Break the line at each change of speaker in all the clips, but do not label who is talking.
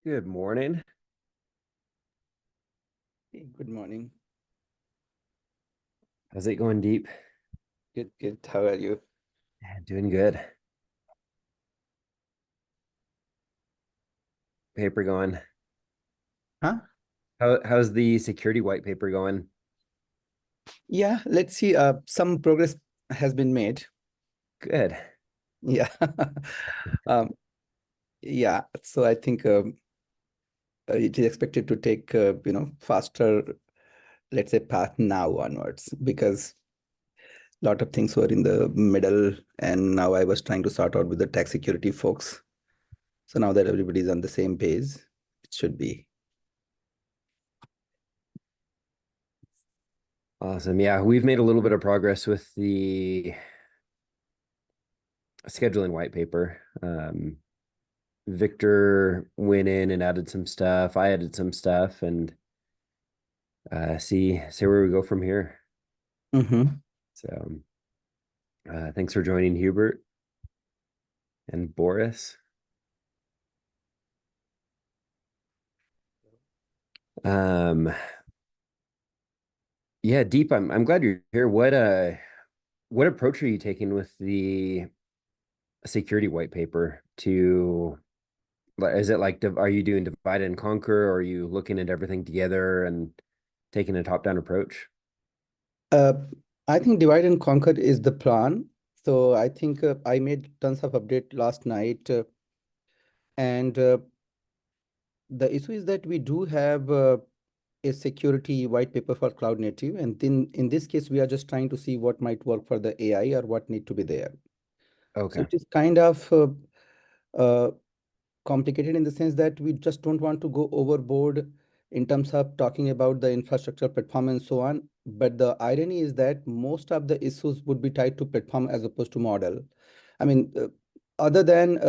Good morning.
Hey, good morning.
How's it going, Deep?
Good, good. How are you?
Yeah, doing good. Paper going.
Huh?
How's the security white paper going?
Yeah, let's see. Some progress has been made.
Good.
Yeah. Um, yeah. So I think it is expected to take faster, let's say, path now onwards because a lot of things were in the middle, and now I was trying to sort out with the tax security folks. So now that everybody's on the same page, it should be.
Awesome. Yeah, we've made a little bit of progress with the scheduling white paper. Victor went in and added some stuff. I added some stuff and see where we go from here.
Mm-hmm.
So thanks for joining, Hubert and Boris. Um, yeah, Deep, I'm glad you're here. What approach are you taking with the security white paper to is it like are you doing divide and conquer, or are you looking at everything together and taking a top-down approach?
Uh, I think divide and conquer is the plan. So I think I made tons of update last night, and the issue is that we do have a security white paper for cloud native, and then in this case, we are just trying to see what might work for the AI or what need to be there. So
Okay.
it is kind of uh, complicated in the sense that we just don't want to go overboard in terms of talking about the infrastructure platform and so on. But the irony is that most of the issues would be tied to platform as opposed to model. I mean, other than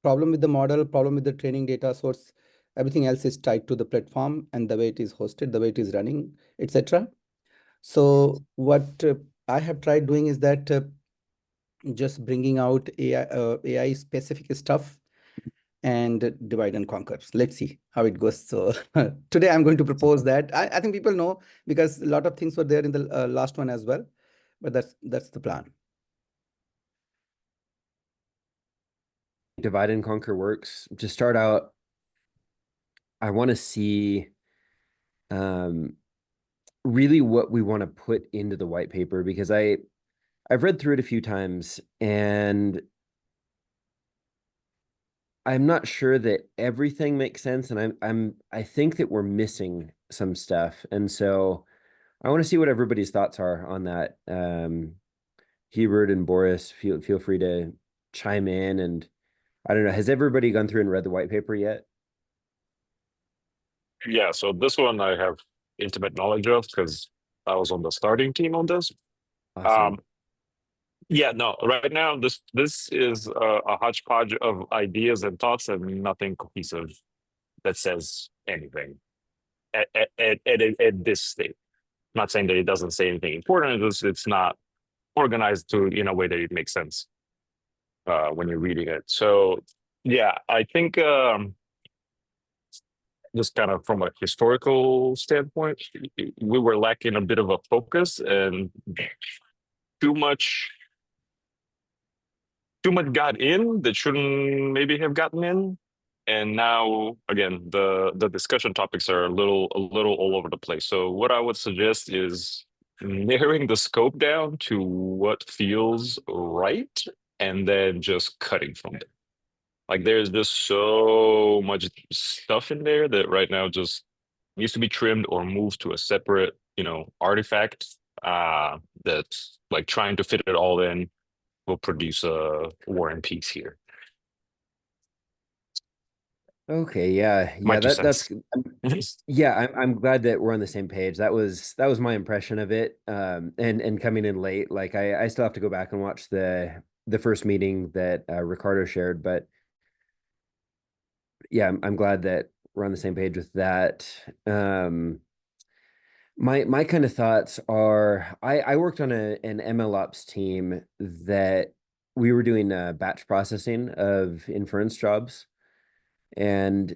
problem with the model, problem with the training data source, everything else is tied to the platform and the way it is hosted, the way it is running, etc. So what I have tried doing is that just bringing out AI specific stuff and divide and conquer. Let's see how it goes. So today I'm going to propose that. I think people know because a lot of things were there in the last one as well, but that's the plan.
Divide and conquer works. To start out, I want to see um really what we want to put into the white paper, because I've read through it a few times and I'm not sure that everything makes sense, and I think that we're missing some stuff. And so I want to see what everybody's thoughts are on that. Hubert and Boris, feel free to chime in. And I don't know, has everybody gone through and read the white paper yet?
Yeah, so this one I have intimate knowledge of because I was on the starting team on this.
Awesome.
Um, yeah, no, right now this is a hodgepodge of ideas and thoughts and nothing cohesive that says anything at this state. Not saying that it doesn't say anything important. It's not organized to in a way that it makes sense when you're reading it. So yeah, I think just kind of from a historical standpoint, we were lacking a bit of a focus and too much too much got in that shouldn't maybe have gotten in. And now again, the discussion topics are a little all over the place. So what I would suggest is narrowing the scope down to what feels right and then just cutting from there. Like there's just so much stuff in there that right now just needs to be trimmed or moved to a separate, artifact. That's like trying to fit it all in will produce a war and peace here.
Okay, yeah.
My
Yeah,
two
that's
cents.
yeah, I'm glad that we're on the same page. That was my impression of it. And coming in late, like I still have to go back and watch the first meeting that Ricardo shared, but yeah, I'm glad that we're on the same page with that. My kind of thoughts are I worked on an ML ops team that we were doing batch processing of inference jobs, and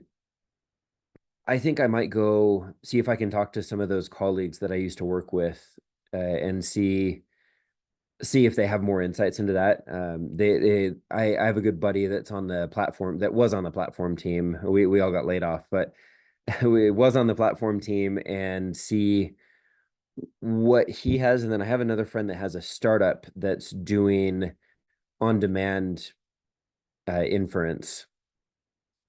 I think I might go see if I can talk to some of those colleagues that I used to work with, and see if they have more insights into that. I have a good buddy that's on the platform, that was on the platform team. We all got laid off, but we was on the platform team, and see what he has. And then I have another friend that has a startup that's doing on demand inference,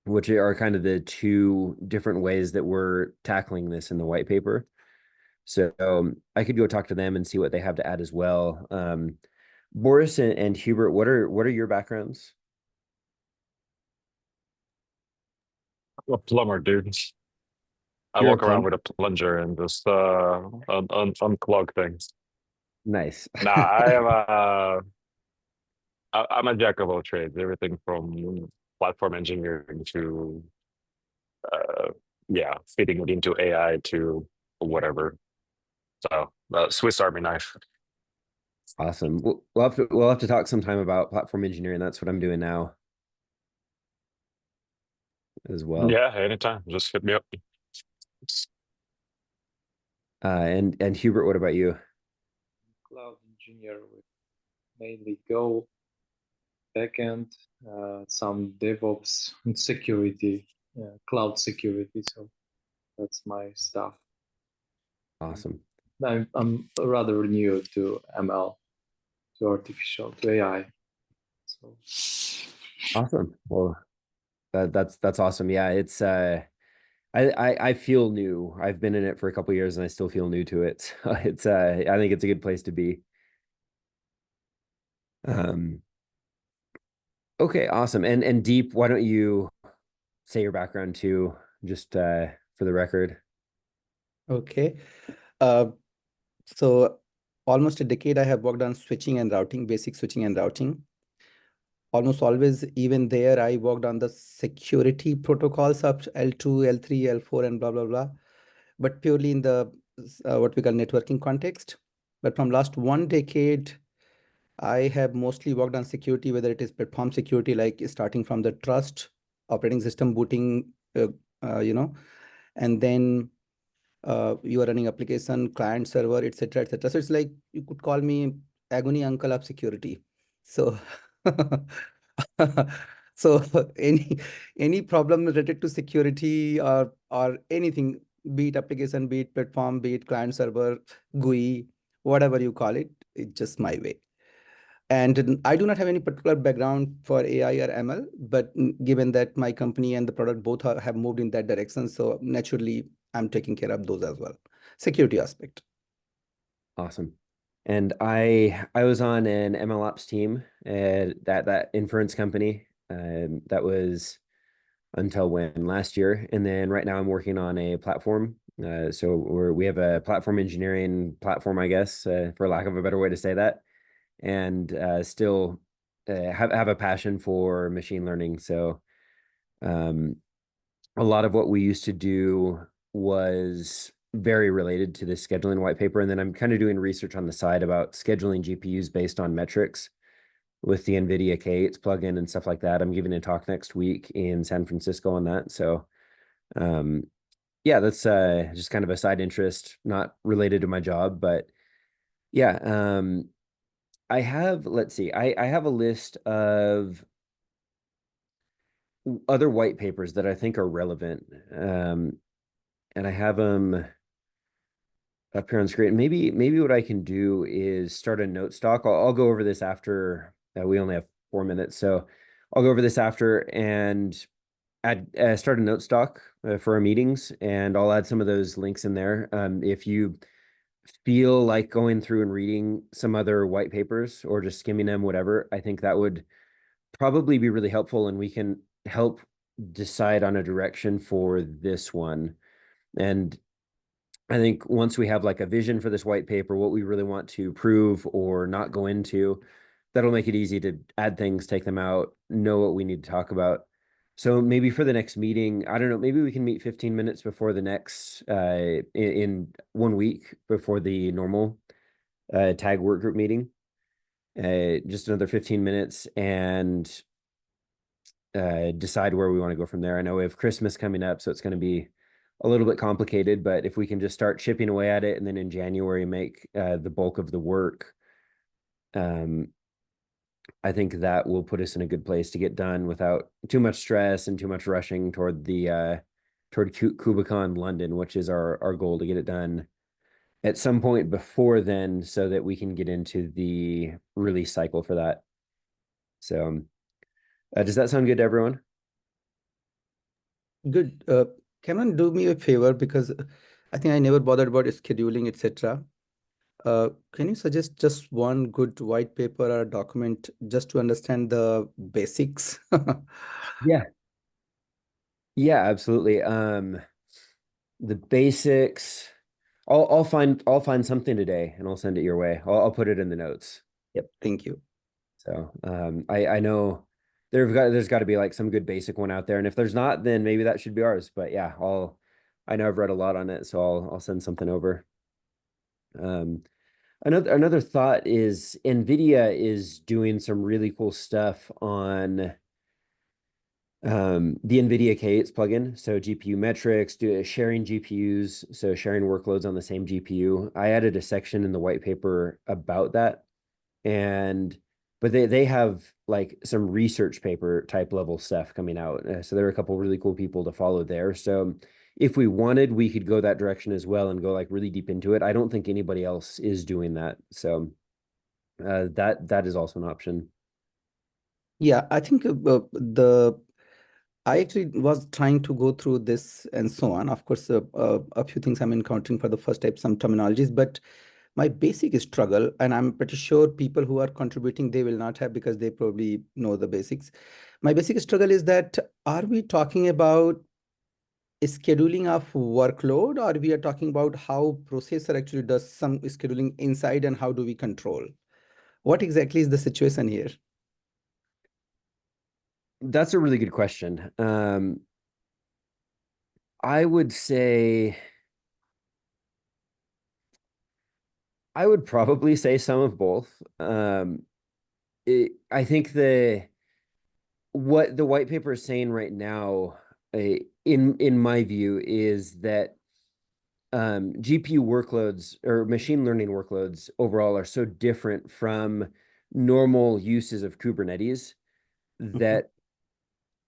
which are kind of the two different ways that we're tackling this in the white paper. So I could go talk to them and see what they have to add as well. Boris and Hubert, what are your backgrounds?
I'm a plumber, dude. I
You're a
walk around
plumber?
with a plunger and just unclog things.
Nice.
Nah, I am I'm a jack of all trades, everything from platform engineering to yeah, fitting it into AI to whatever. So Swiss Army knife.
Awesome. We'll have to talk sometime about platform engineering. That's what I'm doing now as well.
Yeah, anytime. Just hit me up.
And Hubert, what about you?
Cloud engineer with mainly Go, backend, some DevOps and security, cloud security. So that's my stuff.
Awesome.
I'm rather new to ML, to AI. So
Awesome. Well, that's awesome. Yeah, it's I feel new. I've been in it for a couple years and I still feel new to it. So it's I think it's a good place to be. Um okay, awesome. And Deep, why don't you say your background too, just for the record?
Okay. Uh, so almost a decade I have worked on switching and routing, basic switching and routing. Almost always, even there, I worked on the security protocols of L2, L3, L4, and blah, blah, blah, but purely in the what we call networking context. But from last 1 decade, I have mostly worked on security, whether it is platform security, like starting from the trust, operating system booting, you know, and then you are running application, client server, etc., etc. So it's like you could call me agony uncle of security. So, so any problem related to security or anything, be it application, be it platform, be it client server, GUI, whatever you call it, it's just my way. And I do not have any particular background for AI or ML, but given that my company and the product both have moved in that direction, so naturally I'm taking care of those as well. Security aspect.
Awesome. And I was on an ML ops team at that inference company. That was until when, last year. And then right now I'm working on a platform. So we have a platform engineering platform, I guess, for lack of a better way to say that, and still have a passion for machine learning. So um, a lot of what we used to do was very related to the scheduling white paper. And then I'm kind of doing research on the side about scheduling GPUs based on metrics with the NVIDIA K8s plugin and stuff like that. I'm giving a talk next week in San Francisco on that. So um, yeah, that's just kind of a side interest, not related to my job, but yeah. I have, let's see, I have a list of other white papers that I think are relevant. And I have them up here on screen. Maybe what I can do is start a note stock. I'll go over this after. We only have 4 minutes, so I'll go over this after and add start a note stock for our meetings, and I'll add some of those links in there. If you feel like going through and reading some other white papers or just skimming them, whatever, I think that would probably be really helpful, and we can help decide on a direction for this one. And I think once we have like a vision for this white paper, what we really want to prove or not go into, that'll make it easy to add things, take them out, know what we need to talk about. So maybe for the next meeting, I don't know, maybe we can meet 15 minutes before the next, in 1 week before the normal tag work group meeting. Just another 15 minutes and decide where we want to go from there. I know we have Christmas coming up, so it's going to be a little bit complicated, but if we can just start chipping away at it and then in January make the bulk of the work, I think that will put us in a good place to get done without too much stress and too much rushing toward the toward KubeCon London, which is our goal to get it done at some point before then, so that we can get into the release cycle for that. So, does that sound good to everyone?
Good. Cameron, do me a favor because I think I never bothered about scheduling, etc. Can you suggest just one good white paper or document just to understand the basics?
Yeah. Yeah, absolutely. The basics. I'll find something today and I'll send it your way. I'll put it in the notes.
Yep, thank you.
So I know there's got to be like some good basic one out there, and if there's not, then maybe that should be ours. But yeah, I know I've read a lot on it, so I'll send something over. Um, another thought is NVIDIA is doing some really cool stuff on the NVIDIA K8s plugin. So GPU metrics, sharing GPUs, so sharing workloads on the same GPU. I added a section in the white paper about that, and but they have like some research paper type level stuff coming out. So there are a couple really cool people to follow there. So if we wanted, we could go that direction as well and go like really deep into it. I don't think anybody else is doing that. So that is also an option.
Yeah, I think the I actually was trying to go through this and so on. Of course, a few things I'm encountering for the first time, some terminologies, but my basic struggle, and I'm pretty sure people who are contributing, they will not have because they probably know the basics. My basic struggle is that are we talking about scheduling of workload, or we are talking about how processor actually does some scheduling inside and how do we control? What exactly is the situation here?
That's a really good question. I would say I would probably say some of both. I think what the white paper is saying right now, in my view, is that GPU workloads or machine learning workloads overall are so different from normal uses of Kubernetes
Mhm.
that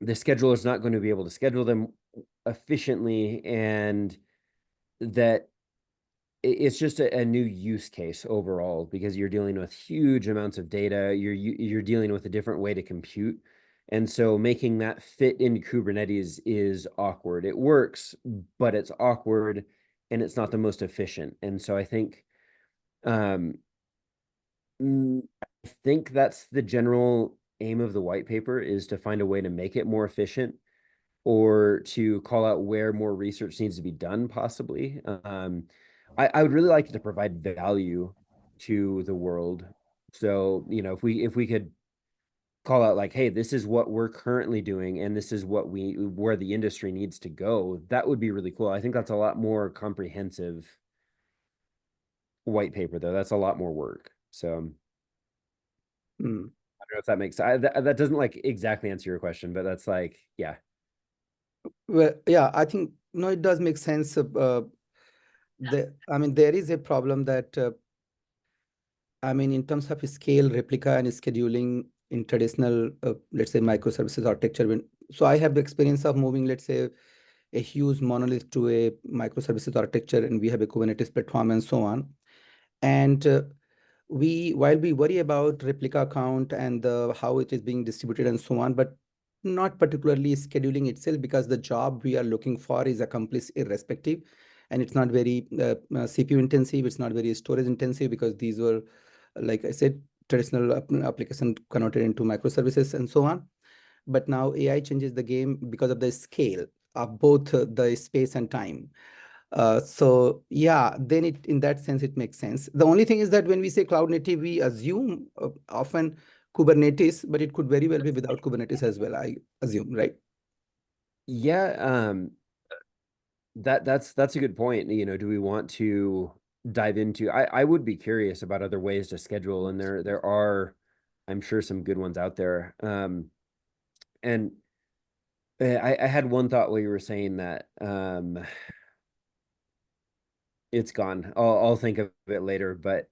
the scheduler is not going to be able to schedule them efficiently, and that it's just a new use case overall because you're dealing with huge amounts of data. You're dealing with a different way to compute. And so making that fit into Kubernetes is awkward. It works, but it's awkward and it's not the most efficient. And so um, I think that's the general aim of the white paper, is to find a way to make it more efficient or to call out where more research needs to be done, possibly. I would really like to provide value to the world. So, if we could call out like, hey, this is what we're currently doing, and this is where the industry needs to go, that would be really cool. I think that's a lot more comprehensive white paper, though. That's a lot more work. So
Mm.
I don't know if that makes that doesn't like exactly answer your question, but that's like, yeah.
Well, yeah, I think no, it does make sense. I mean, there is a problem that I mean, in terms of scale, replica, and scheduling in traditional, let's say, microservices architecture. So I have the experience of moving, let's say, a huge monolith to a microservices architecture, and we have a Kubernetes platform and so on. And while we worry about replica count and how it is being distributed and so on, but not particularly scheduling itself, because the job we are looking for is accomplished irrespective, and it's not very CPU intensive, it's not very storage intensive, because these were, like I said, traditional application converted into microservices and so on. But now AI changes the game because of the scale of both the space and time. So yeah, then in that sense, it makes sense. The only thing is that when we say cloud native, we assume often Kubernetes, but it could very well be without Kubernetes as well, I assume, right?
Yeah, that's a good point. Do we want to dive into? I would be curious about other ways to schedule, and there are, I'm sure, some good ones out there. And I had one thought while you were saying that. it's gone. I'll think of it later, but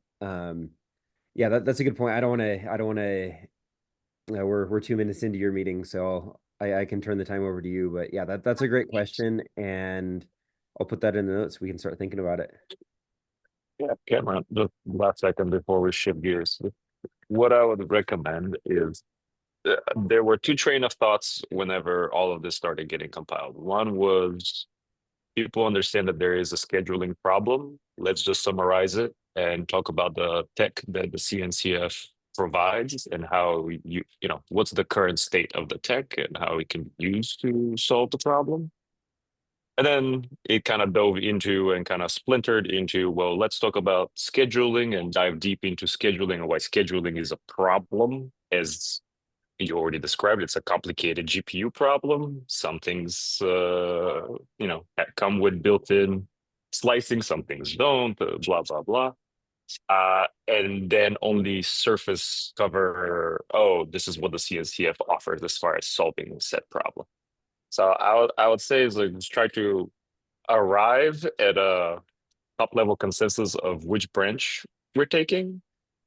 yeah, that's a good point. I don't want to. We're 2 minutes into your meeting, so I can turn the time over to you. But yeah, that's a great question, and I'll put that in the notes. We can start thinking about it.
Yeah, Cameron, just last second before we shift gears. What I would recommend is there were two train of thoughts whenever all of this started getting compiled. One was people understand that there is a scheduling problem. Let's just summarize it and talk about the tech that the CNCF provides and how what's the current state of the tech and how we can use to solve the problem. And then it kind of dove into and kind of splintered into, well, let's talk about scheduling and dive deep into scheduling and why scheduling is a problem. As you already described, it's a complicated GPU problem. Some things, come with built-in slicing, some things don't, blah, blah, blah. And then only surface cover, oh, this is what the CNCF offers as far as solving said problem. So I would say is like just try to arrive at a top level consensus of which branch we're taking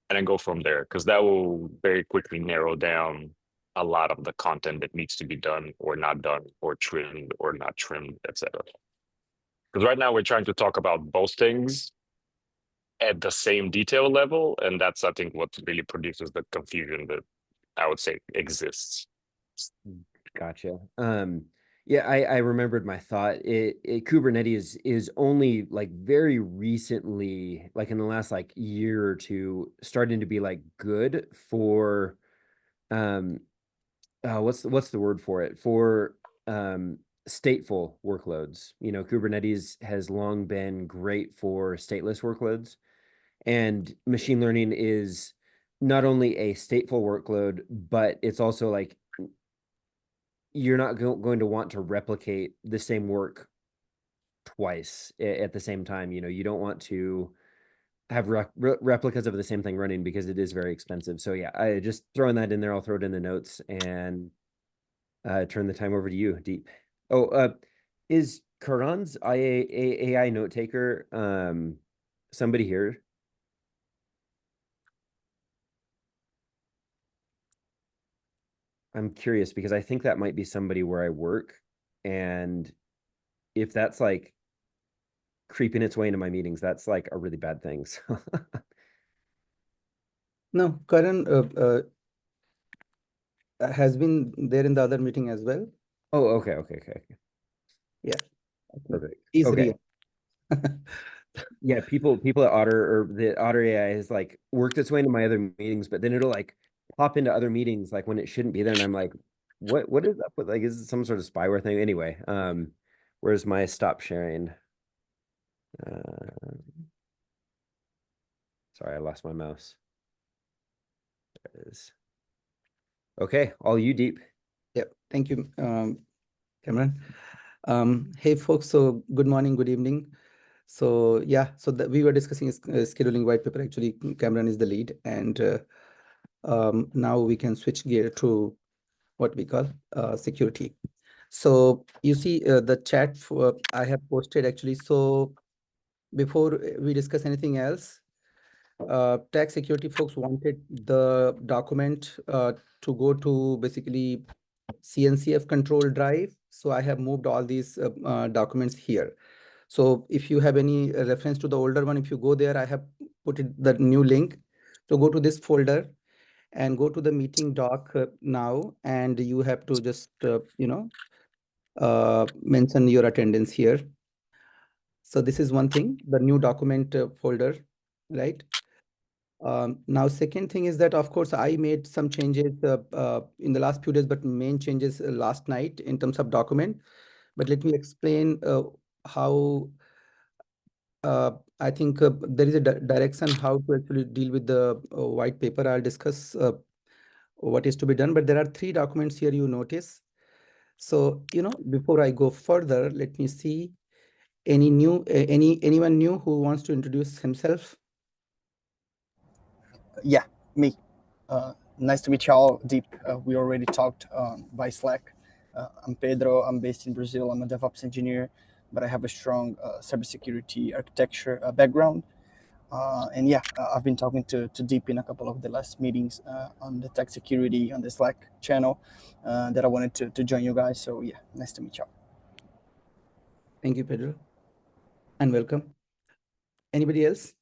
and then go from there, because that will very quickly narrow down a lot of the content that needs to be done or not done or trimmed or not trimmed, etc. Because right now we're trying to talk about both things at the same detail level, and that's, I think, what really produces the confusion that I would say exists.
Gotcha. Yeah, I remembered my thought. Kubernetes is only like very recently, like in the last like year or two, starting to be like good for what's the word for it? For stateful workloads. Kubernetes has long been great for stateless workloads, and machine learning is not only a stateful workload, but it's also like you're not going to want to replicate the same work twice at the same time. You don't want to have replicas of the same thing running because it is very expensive. So yeah, I just throwing that in there. I'll throw it in the notes and turn the time over to you, Deep. Oh, is Karan's AI note taker somebody here? I'm curious because I think that might be somebody where I work, and if that's like creeping its way into my meetings, that's like a really bad thing. So
No, Karan has been there in the other meeting as well.
oh, okay.
Yeah, I think
Perfect.
he's
Okay.
real.
Yeah, people at Otter or the Otter AI has like worked its way into my other meetings, but then it'll like pop into other meetings like when it shouldn't be there, and I'm like, what is up with, like, is it some sort of spyware thing? Anyway, where's my stop sharing? Sorry, I lost my mouse. There it is. Okay, all you, Deep.
Yeah, thank you, Cameron. Hey folks, so good morning, good evening. So yeah, so we were discussing scheduling white paper. Actually, Cameron is the lead, and now we can switch gear to what we call security. So you see the chat I have posted actually. So before we discuss anything else, tax security folks wanted the document to go to basically CNCF control drive. So I have moved all these documents here. So if you have any reference to the older one, if you go there, I have put the new link. So go to this folder and go to the meeting doc now, and you have to just, mention your attendance here. So this is one thing, the new document folder, right? Now, second thing is that, of course, I made some changes in the last few days, but main changes last night in terms of document. But let me explain how I think there is a direction how to actually deal with the white paper. I'll discuss what is to be done, but there are 3 documents here you notice. So, before I go further, let me see anyone new who wants to introduce himself.
Yeah, me. Nice to meet y'all, Deep. We already talked by Slack. I'm Pedro. I'm based in Brazil. I'm a DevOps engineer. but I have a strong cybersecurity architecture background. And yeah, I've been talking to Deep in a couple of the last meetings on the tech security on the Slack channel that I wanted to join you guys. So yeah, nice to meet you.
Thank you, Pedro, and welcome. Anybody else?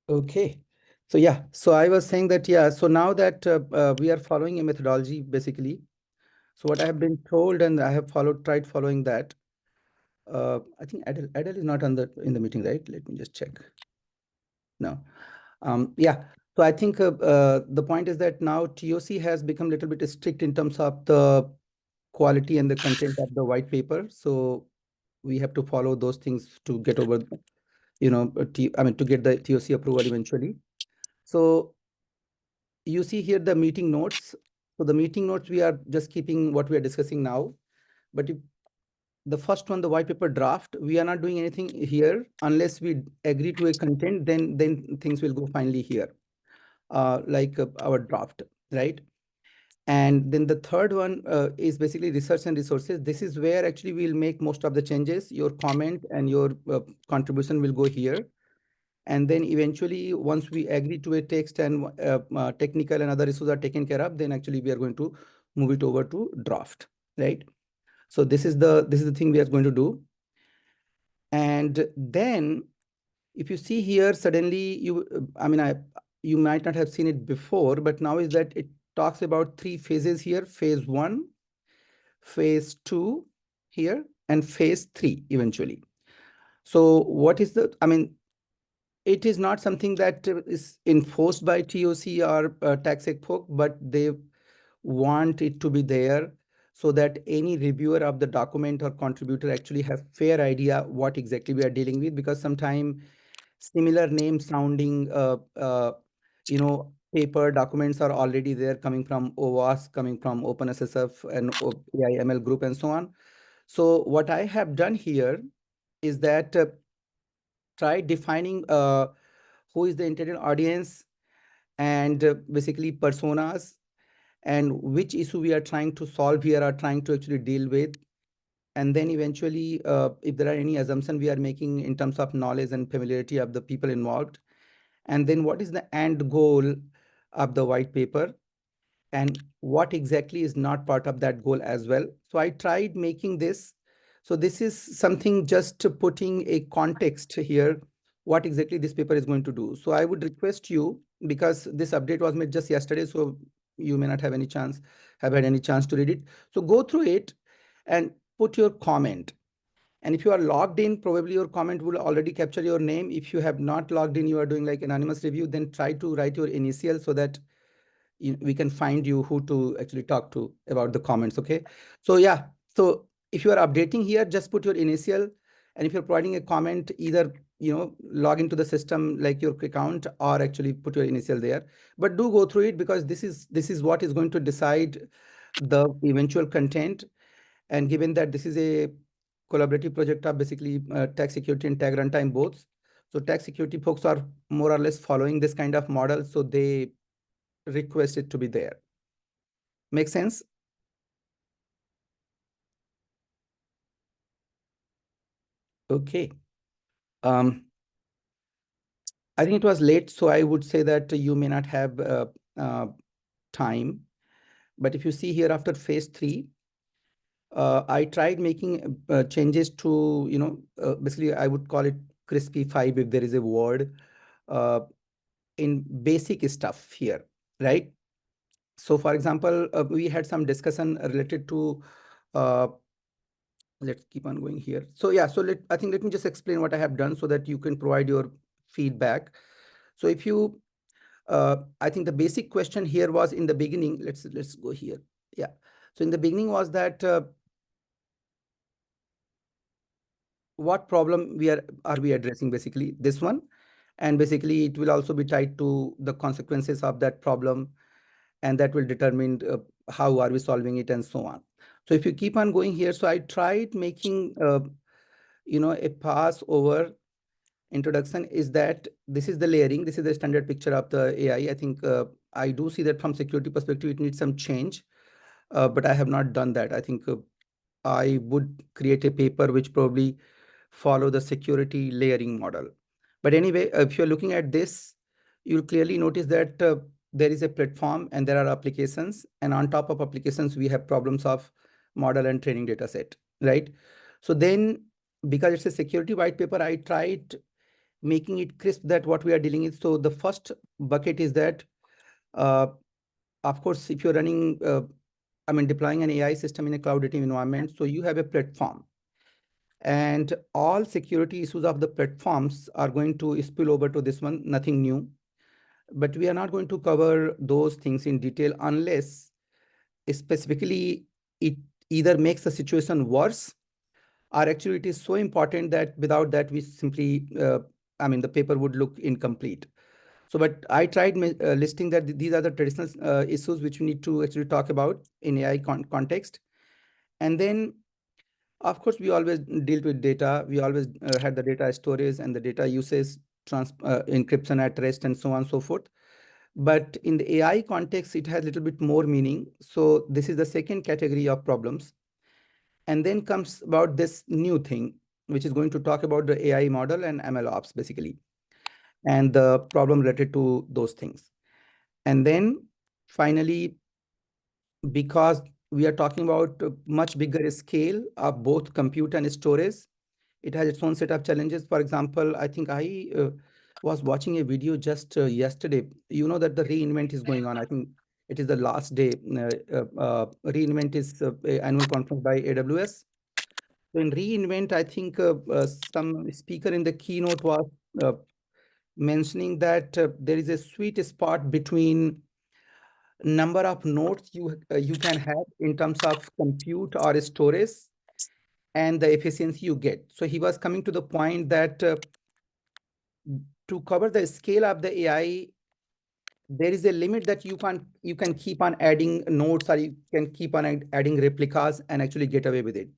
Okay. So yeah, so I was saying that, yeah, so now that we are following a methodology, basically. So what I have been told, and I have tried following that. I think Adele is not in the meeting, right? Let me just check. No. Yeah. So I think the point is that now TOC has become a little bit strict in terms of the quality and the content of the white paper. So we have to follow those things to get over, to get the TOC approval eventually. So you see here the meeting notes. So the meeting notes, we are just keeping what we are discussing now. But if the first one, the white paper draft, we are not doing anything here unless we agree to a content, then things will go finally here, like our draft, right? And then the third one is basically research and resources. This is where actually we'll make most of the changes. Your comment and your contribution will go here. And then eventually, once we agree to a text and technical and other issues are taken care of, then actually we are going to move it over to draft, right? So this is the thing we are going to do. And then if you see here, suddenly you might not have seen it before, but now is that it talks about 3 phases here: phase 1, phase 2 here, and phase 3 eventually. So what is it is not something that is enforced by TOC or TaxECFOC, but they want it to be there so that any reviewer of the document or contributor actually have fair idea what exactly we are dealing with, because sometimes similar name sounding paper documents are already there, coming from OWASP, coming from OpenSSF and AIML group and so on. So what I have done here is that try defining who is the intended audience and basically personas, and which issue we are trying to solve here or trying to actually deal with. And then eventually, if there are any assumption we are making in terms of knowledge and familiarity of the people involved, and then what is the end goal of the white paper, and what exactly is not part of that goal as well. So I tried making this. So this is something just putting a context here, what exactly this paper is going to do. So I would request you, because this update was made just yesterday, so you may not have had any chance to read it. So go through it and put your comment. And if you are logged in, probably your comment will already capture your name. If you have not logged in, you are doing like anonymous review, then try to write your initial so that we can find you who to actually talk to about the comments. Okay. So yeah. So if you are updating here, just put your initial. And if you're providing a comment, either log into the system like your account or actually put your initial there. But do go through it, because this is what is going to decide the eventual content. And given that this is a collaborative project of basically tax security and tag runtime both, so tax security folks are more or less following this kind of model, so they request it to be there. Make sense? Okay. I think it was late, so I would say that you may not have time. But if you see here after phase 3, I tried making changes to, basically I would call it crispy 5 if there is a word, in basic stuff here, right? So for example, we had some discussion related to, let's keep on going here. So yeah, so let me just explain what I have done so that you can provide your feedback. So if you, I think the basic question here was in the beginning, let's go here. Yeah. So in the beginning was that, what problem are we addressing, basically this one, and basically it will also be tied to the consequences of that problem, and that will determine how are we solving it and so on. So if you keep on going here, so I tried making a pass over introduction, is that this is the layering, this is the standard picture of the AI. I think I do see that from security perspective it needs some change. but I have not done that. I think I would create a paper which probably follow the security layering model. But anyway, if you're looking at this, you'll clearly notice that there is a platform and there are applications. And on top of applications, we have problems of model and training data set, right? So then, because it's a security white paper, I tried making it crisp that what we are dealing with. So the first bucket is that, of course, if you're running, deploying an AI system in a cloud native environment, so you have a platform. And all security issues of the platforms are going to spill over to this one, nothing new. But we are not going to cover those things in detail unless specifically it either makes the situation worse or actually it is so important that without that we simply, the paper would look incomplete. So, but I tried listing that these are the traditional issues which we need to actually talk about in AI context. And then of course, we always dealt with data. We always had the data storage and the data uses, encryption at rest, and so on and so forth. But in the AI context, it has a little bit more meaning. So this is the second category of problems. And then comes about this new thing, which is going to talk about the AI model and ML ops, basically, and the problem related to those things. And then finally, because we are talking about a much bigger scale of both compute and storage, it has its own set of challenges. For example, I think I was watching a video just yesterday. You know that the reInvent is going on. I think it is the last day. reInvent is annual conference by AWS. So in reInvent, I think some speaker in the keynote was uh, mentioning that there is a sweet spot between number of nodes you can have in terms of compute or storage and the efficiency you get. So he was coming to the point that to cover the scale of the AI, there is a limit that you can keep on adding nodes or you can keep on adding replicas and actually get away with it.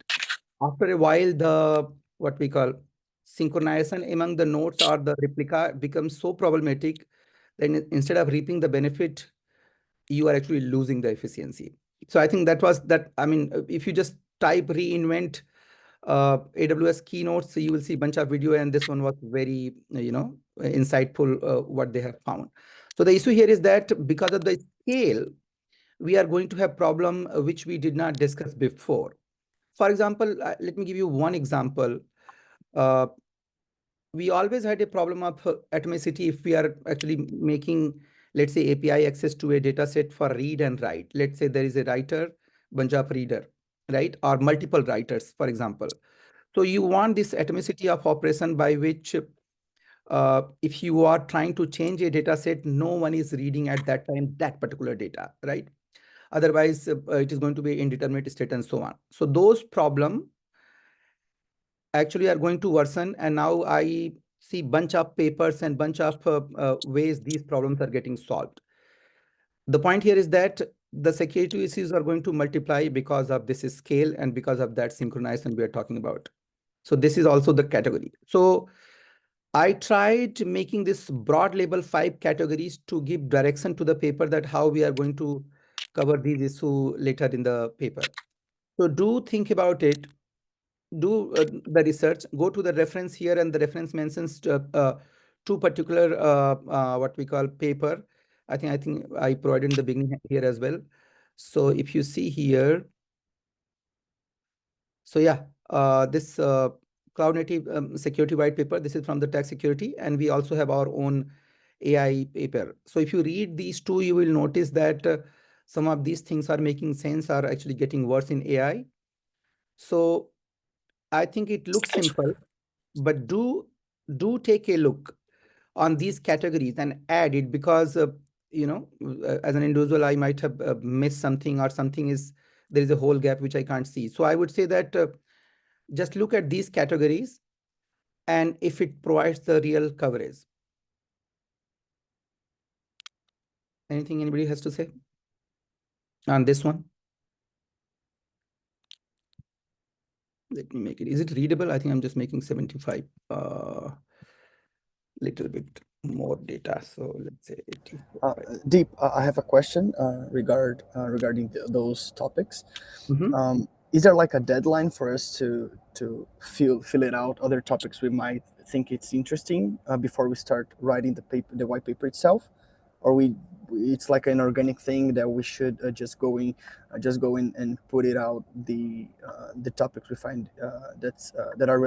After a while, the what we call synchronization among the nodes or the replica becomes so problematic, then instead of reaping the benefit, you are actually losing the efficiency. So I think that was that. If you just type reInvent AWS keynotes, so you will see a bunch of video, and this one was very, insightful what they have found. So the issue here is that because of the scale, we are going to have problem which we did not discuss before. For example, let me give you one example. Uh, we always had a problem of atomicity if we are actually making, let's say, API access to a data set for read and write. Let's say there is a writer, bunch of reader, right? Or multiple writers, for example. So you want this atomicity of operation by which if you are trying to change a data set, no one is reading at that time that particular data, right? Otherwise, it is going to be indeterminate state and so on. So those problems actually are going to worsen. And now I see bunch of papers and bunch of ways these problems are getting solved. The point here is that the security issues are going to multiply because of this scale and because of that synchronization we are talking about. So this is also the category. So I tried making this broad label 5 categories to give direction to the paper that how we are going to cover these issues later in the paper. So do think about it. Do the research, go to the reference here, and the reference mentions two particular what we call paper. I think I provided in the beginning here as well. So if you see here, so yeah, this cloud native security white paper, this is from the tech security, and we also have our own AI paper. So if you read these two, you will notice that some of these things are making sense, are actually getting worse in AI. So I think it looks simple, but do take a look on these categories and add it, because as an individual I might have missed something, or something is, there is a whole gap which I can't see. So I would say that just look at these categories and if it provides the real coverage. Anything anybody has to say on this one? Let me make it. Is it readable? I think I'm just making 75 little bit. more data. So let's say 84.
Deep, I have a question regarding those topics.
Mhm.
Is there like a deadline for us to fill it out, other topics we might think it's interesting before we start writing the white paper itself, or it's like an organic thing that we should just go in and put it out the topics we find that are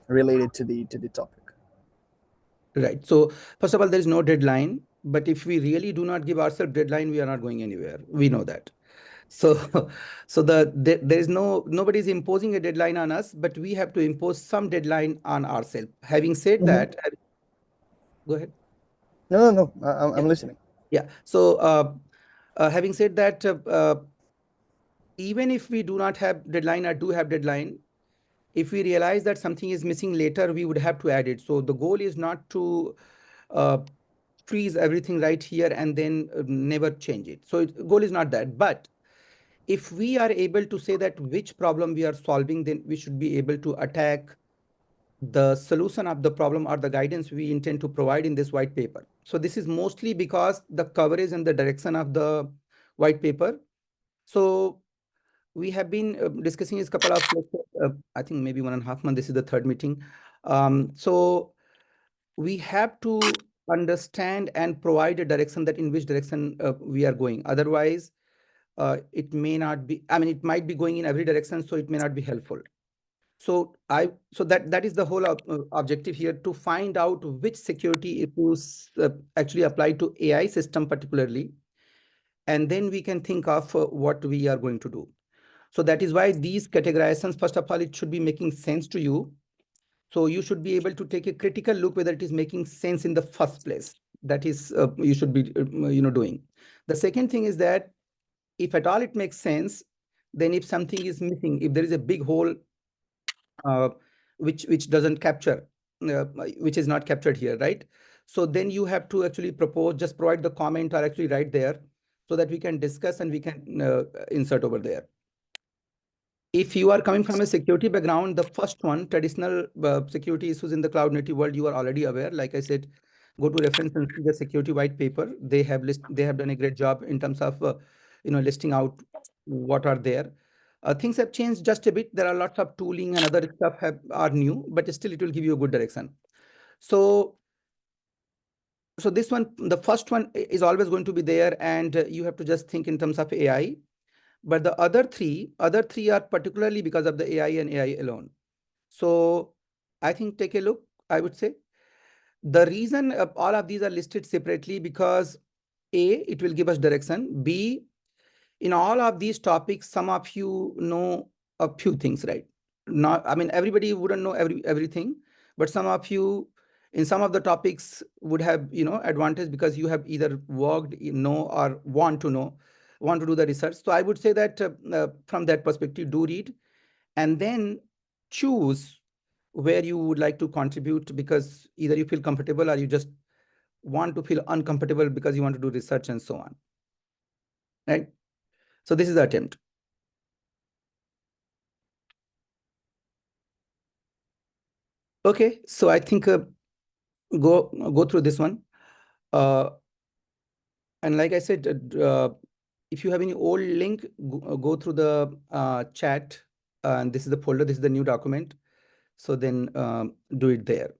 related to the topic.
Right. So first of all, there is no deadline. But if we really do not give ourselves deadline, we are not going anywhere. We know that. So, so there is nobody's imposing a deadline on us, but we have to impose some deadline on ourselves. Having said that, go ahead.
No, I'm
Yeah.
listening.
Yeah. So, having said that, even if we do not have deadline or do have deadline, if we realize that something is missing later, we would have to add it. So the goal is not to uh, freeze everything right here and then never change it. So goal is not that. But if we are able to say that which problem we are solving, then we should be able to attack the solution of the problem or the guidance we intend to provide in this white paper. So this is mostly because the coverage and the direction of the white paper. So we have been discussing this couple of, I think maybe 1.5 months. This is the third meeting. So we have to understand and provide a direction that in which direction we are going. Otherwise, it may not be, I mean, it might be going in every direction, so it may not be helpful. So that is the whole objective here, to find out which security issues actually apply to AI system particularly, and then we can think of what we are going to do. So that is why these categorizations, first of all, it should be making sense to you. So you should be able to take a critical look whether it is making sense in the first place. That is, you should be, doing. The second thing is that if at all it makes sense, then if something is missing, if there is a big hole, uh, which doesn't capture, which is not captured here, right? So then you have to actually propose, just provide the comment or actually write there so that we can discuss and we can insert over there. If you are coming from a security background, the first one, traditional security issues in the cloud native world, you are already aware. Like I said, go to reference and see the security white paper. They have done a great job in terms of listing out what are there. Things have changed just a bit. There are lots of tooling and other stuff are new, but still it will give you a good direction. So this one, the first one is always going to be there, and you have to just think in terms of AI. But the other three are particularly because of the AI and AI alone. So I think take a look, I would say. The reason all of these are listed separately because A, it will give us direction. B, in all of these topics, some of you know a few things, right? Not, I mean, everybody wouldn't know everything, but some of you in some of the topics would have, advantage because you have either worked, know, or want to do the research. So I would say that from that perspective, do read and then choose where you would like to contribute, because either you feel comfortable or you just want to feel uncomfortable because you want to do research and so on, right? So this is the attempt. Okay, so I think go through this one. And like I said, if you have any old link, go through the chat. And this is the folder, this is the new document. So then do it there.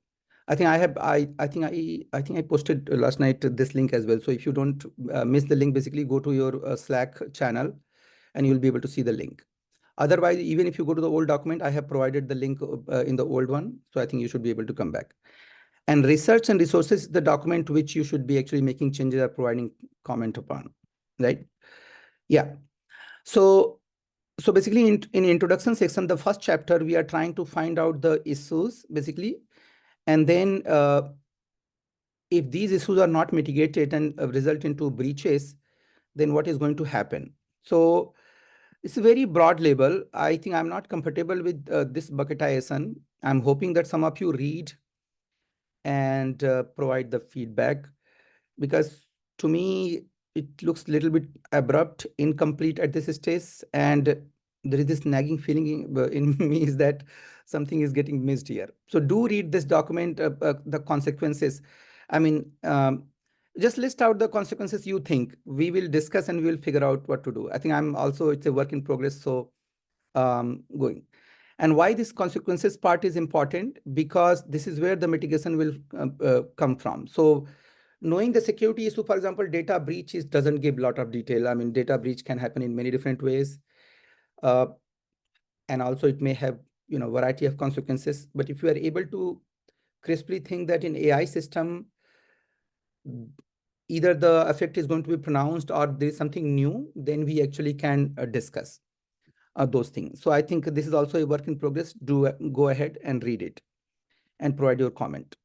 I think I posted last night this link as well. So if you don't miss the link, basically go to your Slack channel and you'll be able to see the link. Otherwise, even if you go to the old document, I have provided the link in the old one. So I think you should be able to come back. And research and resources, the document which you should be actually making changes or providing comment upon, right? Yeah. So basically in introduction section, the first chapter, we are trying to find out the issues basically. And then if these issues are not mitigated and result into breaches, then what is going to happen? So it's a very broad label. I think I'm not comfortable with this bucketization. I'm hoping that some of you read and provide the feedback, because to me, it looks a little bit abrupt, incomplete at this stage. And there is this nagging feeling in me is that something is getting missed here. So do read this document, the consequences. I mean, just list out the consequences you think. We will discuss and we will figure out what to do. I think it's a work in progress. So going. And why this consequences part is important, because this is where the mitigation will come from. So knowing the security issue, for example, data breach doesn't give a lot of detail. I mean, data breach can happen in many different ways. And also it may have, variety of consequences. But if you are able to crisply think that in AI system, either the effect is going to be pronounced or there is something new, then we actually can discuss those things. So I think this is also a work in progress. Do go ahead and read it and provide your comment.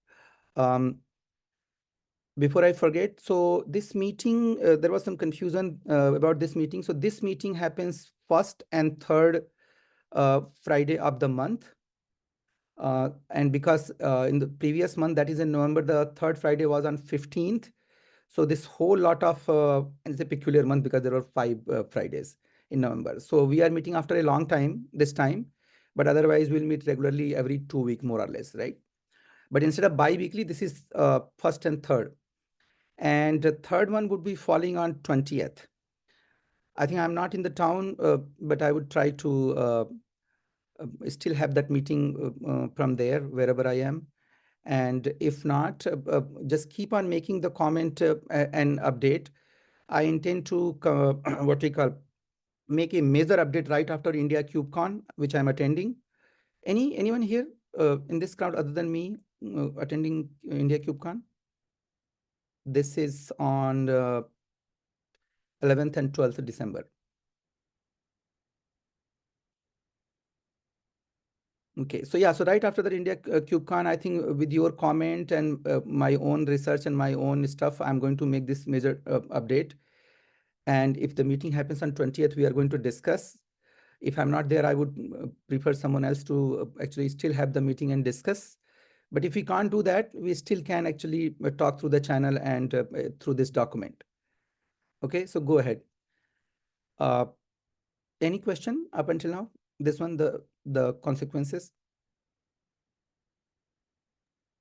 Before I forget, so this meeting, there was some confusion about this meeting. So this meeting happens first and third Friday of the month. And because in the previous month, that is in November, the third Friday was on 15th. So this whole lot of, and it's a peculiar month because there were 5 Fridays in November. So we are meeting after a long time this time, but otherwise we'll meet regularly every 2 weeks, more or less, right? But instead of bi-weekly, this is first and third. And the third one would be falling on 20th. I think I'm not in the town, but I would try to still have that meeting from there, wherever I am. And if not, just keep on making the comment and update. I intend to what we call make a major update right after India KubeCon, which I'm attending. Anyone here in this crowd other than me attending India KubeCon? This is on 11th and 12th of December. Okay, so yeah, so right after that India KubeCon, I think with your comment and my own research and my own stuff, I'm going to make this major update. And if the meeting happens on 20th, we are going to discuss. If I'm not there, I would prefer someone else to actually still have the meeting and discuss. But if we can't do that, we still can actually talk through the channel and through this document. Okay, so go ahead. Any question up until now? This one, the consequences.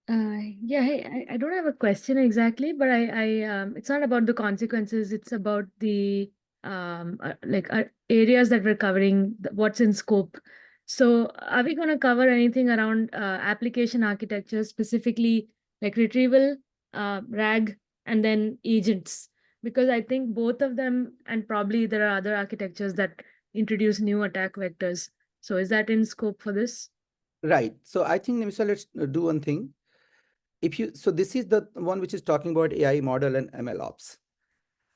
Yeah, hey, I don't have a question exactly, but it's not about the consequences. It's about the areas that we're covering, what's in scope. So, are we going to cover anything around application architecture, specifically like retrieval, RAG, and then agents? Because I think both of them, and probably there are other architectures that introduce new attack vectors. So, is that in scope for this?
Right. So I think, Nimsa, let's do one thing. So this is the one which is talking about AI model and ML ops.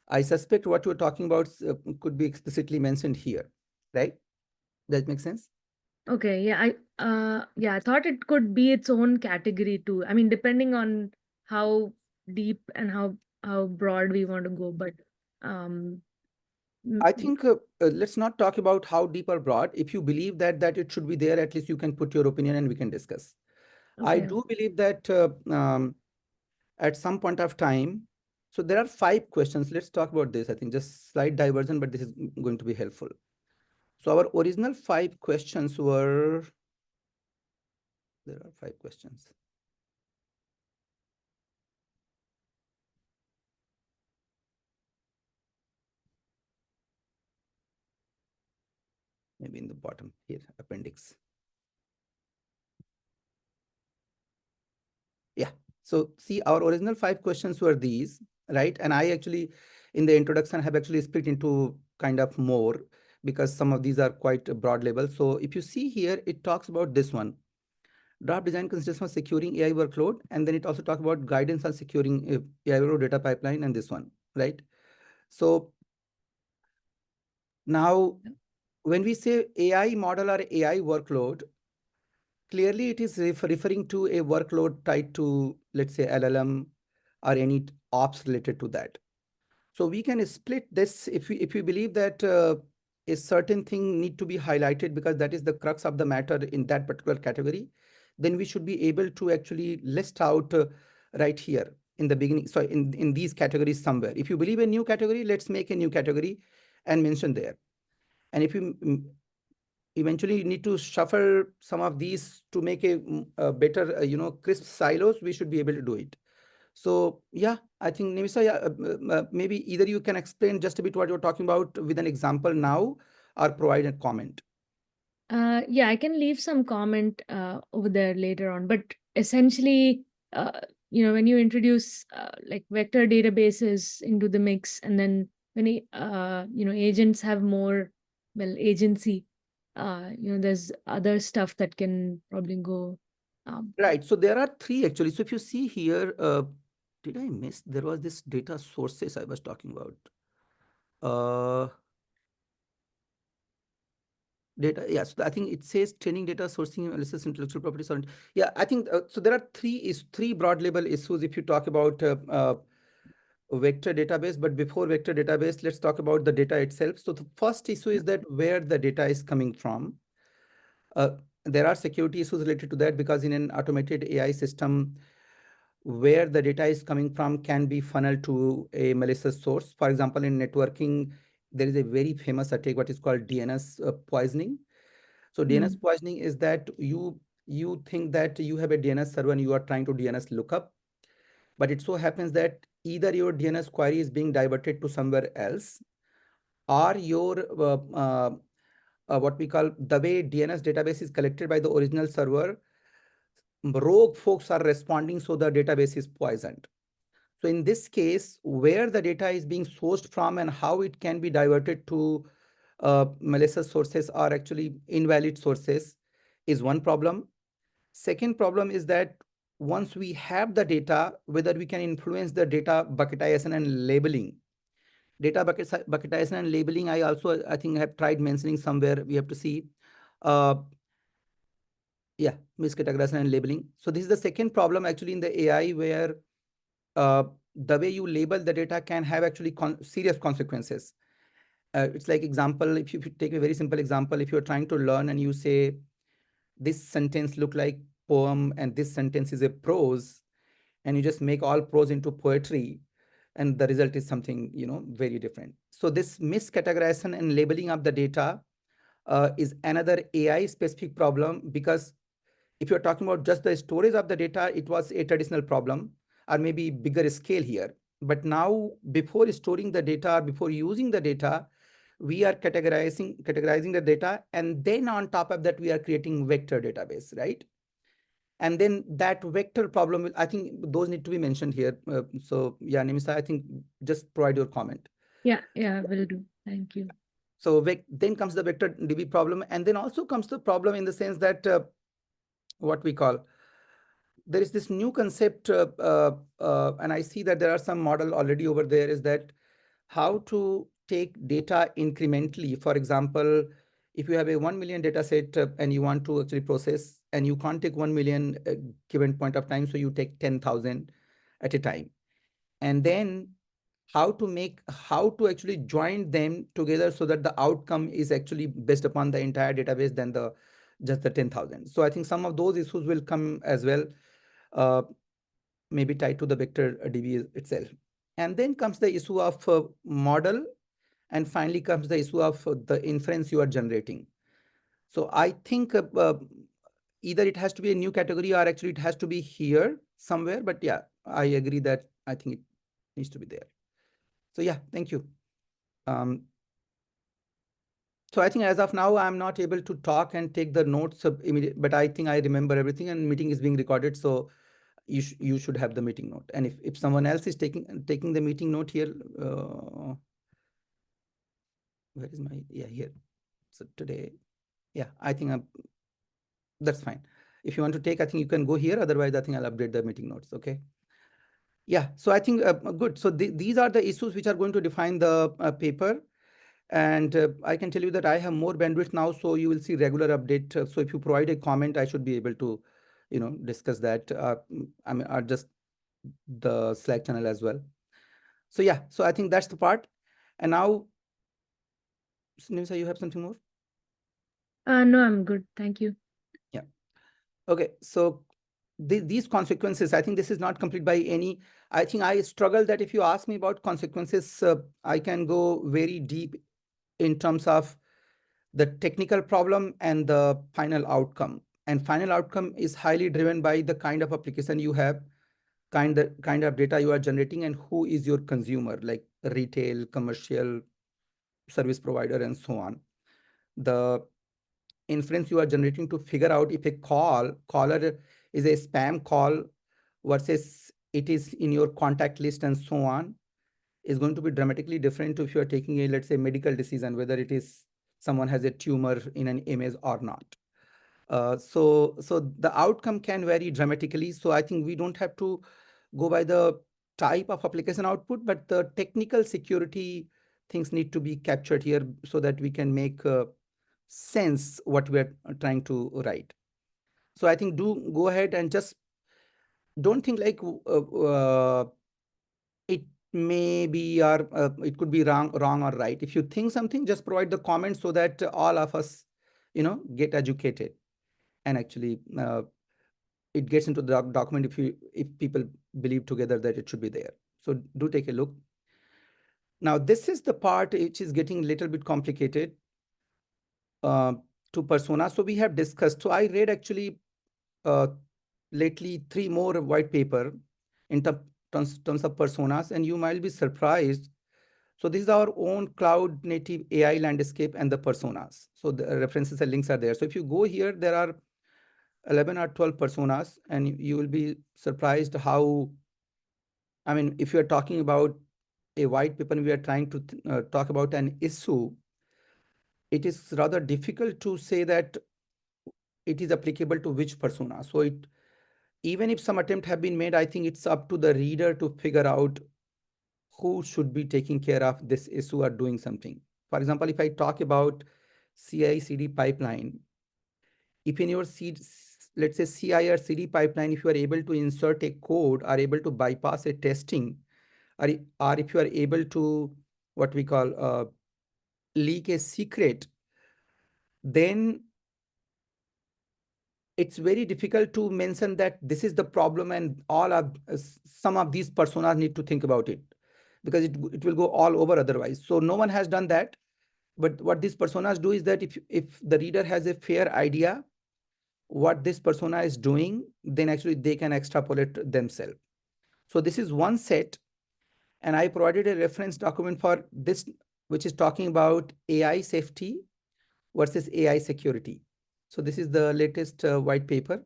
I suspect what you're talking about could be explicitly mentioned here, right? Does that make sense?
Okay, yeah, I thought it could be its own category too. I mean, depending on how deep and how broad we want to go, but
I think let's not talk about how deep or broad. If you believe that it should be there, at least you can put your opinion and we can discuss. I
okay.
do believe that at some point of time, so there are 5 questions. Let's talk about this. I think just slight diversion, but this is going to be helpful. So our original 5 questions were, there are 5 questions. Maybe in the bottom here, appendix. Yeah. So see, our original 5 questions were these, right? And I actually, in the introduction, have actually split into kind of more because some of these are quite broad level. So if you see here, it talks about this one. Draft design considers for securing AI workload. And then it also talks about guidance on securing AI workload data pipeline and this one, right? So now when we say AI model or AI workload, clearly it is referring to a workload tied to, let's say, LLM or any ops related to that. So we can split this if we believe that a certain thing need to be highlighted because that is the crux of the matter in that particular category, then we should be able to actually list out right here in the beginning. So in these categories somewhere. If you believe a new category, let's make a new category and mention there. And if you eventually need to shuffle some of these to make a better, crisp silos, we should be able to do it. So yeah, I think Nimisa, maybe either you can explain just a bit what you're talking about with an example now, or provide a comment.
Yeah, I can leave some comment over there later on, but essentially, when you introduce like vector databases into the mix, and then when agents have more, well, agency, there's other stuff that can probably go.
Right. So there are three actually. So if you see here, did I miss? There was this data sources I was talking about. Data, yes. I think it says training data sourcing analysis intellectual property. Yeah, I think so. There are three broad level issues if you talk about vector database. But before vector database, let's talk about the data itself. So the first issue is that where the data is coming from. There are security issues related to that, because in an automated AI system, where the data is coming from can be funneled to a malicious source. For example, in networking, there is a very famous attack, what is called DNS poisoning. So DNS poisoning is that you think that you have a DNS server and you are trying to DNS lookup, but it so happens that either your DNS query is being diverted to somewhere else, or your what we call the way DNS database is collected by the original server, rogue folks are responding, so the database is poisoned. So in this case, where the data is being sourced from and how it can be diverted to malicious sources or actually invalid sources is one problem. Second problem is that once we have the data, whether we can influence the data bucketization and labeling. Data bucketization and labeling, I think I have tried mentioning somewhere. We have to see. Yeah, miscategorization and labeling. So this is the second problem actually in the AI, where the way you label the data can have actually serious consequences. It's like example, if you take a very simple example, if you're trying to learn and you say, this sentence look like poem and this sentence is a prose, and you just make all prose into poetry, and the result is something, very different. So this miscategorization and labeling of the data is another AI specific problem, because if you're talking about just the storage of the data, it was a traditional problem, or maybe bigger scale here. But now, before storing the data, or before using the data, we are categorizing the data, and then on top of that, we are creating vector database, right? And then that vector problem, I think those need to be mentioned here. So yeah, Nimisa, I think just provide your comment.
Yeah, will do. Thank you.
So then comes the vector DB problem, and then also comes the problem in the sense that what we call, there is this new concept, and I see that there are some model already over there, is that how to take data incrementally. For example, if you have a 1 million data set and you want to actually process, and you can't take 1 million given point of time, so you take 10,000 at a time. And then how to actually join them together so that the outcome is actually based upon the entire database than just the 10,000. So I think some of those issues will come as well, maybe tied to the vector DB itself. And then comes the issue of model, and finally comes the issue of the inference you are generating. So I think either it has to be a new category, or actually it has to be here somewhere. But yeah, I agree that I think it needs to be there. So yeah, thank you. So I think as of now, I'm not able to talk and take the notes immediately, but I think I remember everything, and meeting is being recorded. So you should have the meeting note. And if someone else is taking the meeting note here, where is my, yeah, here. So today, yeah, I think that's fine. If you want to take, I think you can go here. Otherwise, I think I'll update the meeting notes. Okay. Yeah. So I think good. So these are the issues which are going to define the paper. And I can tell you that I have more bandwidth now, so you will see regular update. So if you provide a comment, I should be able to, discuss that. I mean, just the Slack channel as well. So yeah, so I think that's the part. And now, Nimsa, you have something more?
No, I'm good. Thank you.
Yeah. Okay. So these consequences, I think this is not complete by any. I think I struggle that if you ask me about consequences, I can go very deep in terms of the technical problem and the final outcome. And final outcome is highly driven by the kind of application you have. kind of data you are generating and who is your consumer, like retail, commercial, service provider, and so on. The inference you are generating to figure out if a caller is a spam call versus it is in your contact list and so on is going to be dramatically different if you are taking a, let's say, medical decision, whether it is someone has a tumor in an image or not. So the outcome can vary dramatically. So I think we don't have to go by the type of application output, but the technical security things need to be captured here so that we can make sense what we are trying to write. So I think do go ahead and just don't think like it may be or it could be wrong or right. If you think something, just provide the comments so that all of us, get educated and actually it gets into the document if people believe together that it should be there. So do take a look. Now this is the part which is getting a little bit complicated to persona. So we have discussed. So I read actually lately 3 more white paper in terms of personas, and you might be surprised. So this is our own cloud native AI landscape and the personas. So the references and links are there. So if you go here, there are 11 or 12 personas, and you will be surprised how, I mean, if you are talking about a white paper, we are trying to talk about an issue, it is rather difficult to say that it is applicable to which persona. So even if some attempt have been made, I think it's up to the reader to figure out who should be taking care of this issue or doing something. For example, if I talk about CI/CD pipeline, if in your let's say CI or CD pipeline, if you are able to insert a code, are able to bypass a testing, or if you are able to what we call leak a secret, then it's very difficult to mention that this is the problem and all of some of these personas need to think about it, because it will go all over otherwise. So no one has done that. But what these personas do is that if the reader has a fair idea what this persona is doing, then actually they can extrapolate themselves. So this is one set, and I provided a reference document for this, which is talking about AI safety versus AI security. So this is the latest white paper.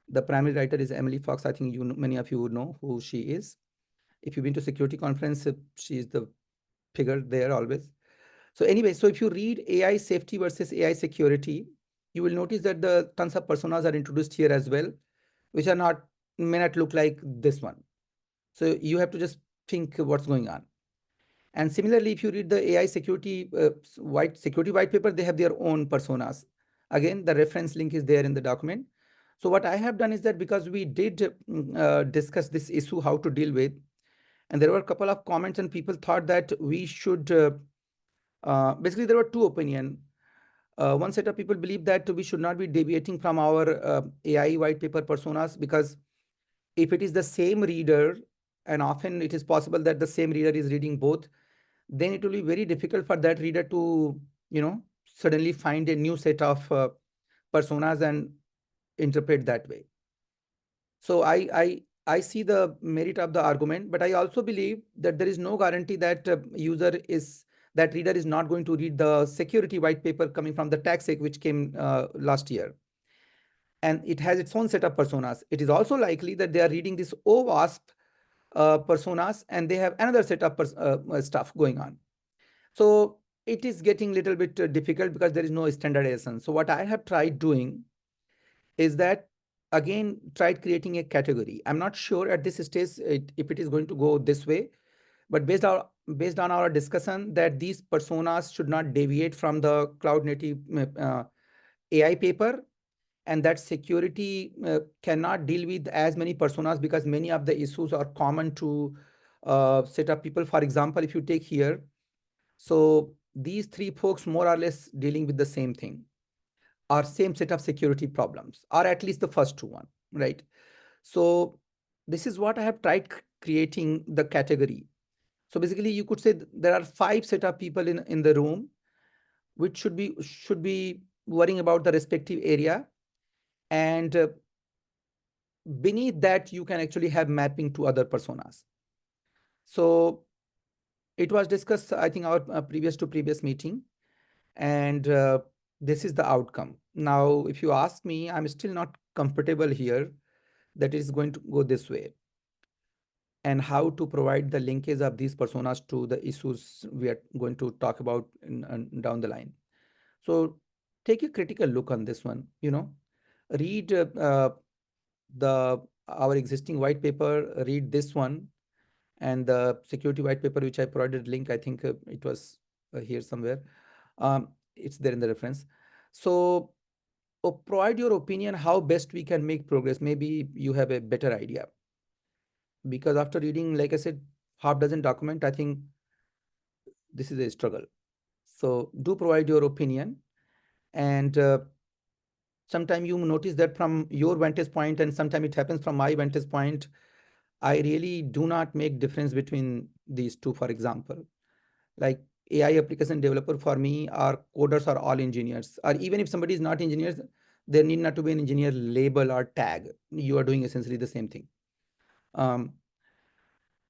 The primary writer is Emily Fox. I think many of you would know who she is. If you've been to security conference, she is the figure there always. So anyway, so if you read AI safety versus AI security, you will notice that the tons of personas are introduced here as well, which may not look like this one. So you have to just think what's going on. And similarly, if you read the AI security white paper, they have their own personas. Again, the reference link is there in the document. So what I have done is that because we did discuss this issue, how to deal with, and there were a couple of comments and people thought that we should, basically there were 2 opinions. One set of people believe that we should not be deviating from our AI white paper personas, because if it is the same reader, and often it is possible that the same reader is reading both, then it will be very difficult for that reader to, suddenly find a new set of personas and interpret that way. So I see the merit of the argument, but I also believe that there is no guarantee that that reader is not going to read the security white paper coming from the TaxSec, which came last year. And it has its own set of personas. It is also likely that they are reading this OWASP personas, and they have another set of stuff going on. So it is getting a little bit difficult because there is no standardization. So what I have tried doing is that, again, tried creating a category. I'm not sure at this stage if it is going to go this way, but based on our discussion that these personas should not deviate from the cloud native AI paper, and that security cannot deal with as many personas because many of the issues are common to set of people. For example, if you take here, so these 3 folks more or less dealing with the same thing, or same set of security problems, or at least the first 2 one, right? So this is what I have tried creating the category. So basically you could say there are 5 set of people in the room, which should be worrying about the respective area. And beneath that, you can actually have mapping to other personas. So it was discussed, I think, our previous meeting, and this is the outcome. Now, if you ask me, I'm still not comfortable here that it's going to go this way, and how to provide the linkage of these personas to the issues we are going to talk about down the line. So take a critical look on this one, read our existing white paper, read this one, and the security white paper, which I provided link, I think it was here somewhere. It's there in the reference. So provide your opinion how best we can make progress. Maybe you have a better idea. Because after reading, like I said, half dozen document, I think this is a struggle. So do provide your opinion. And sometimes you notice that from your vantage point, and sometimes it happens from my vantage point, I really do not make difference between these two. For example, like AI application developer, for me, our coders are all engineers. Or even if somebody is not engineers, there need not to be an engineer label or tag. You are doing essentially the same thing.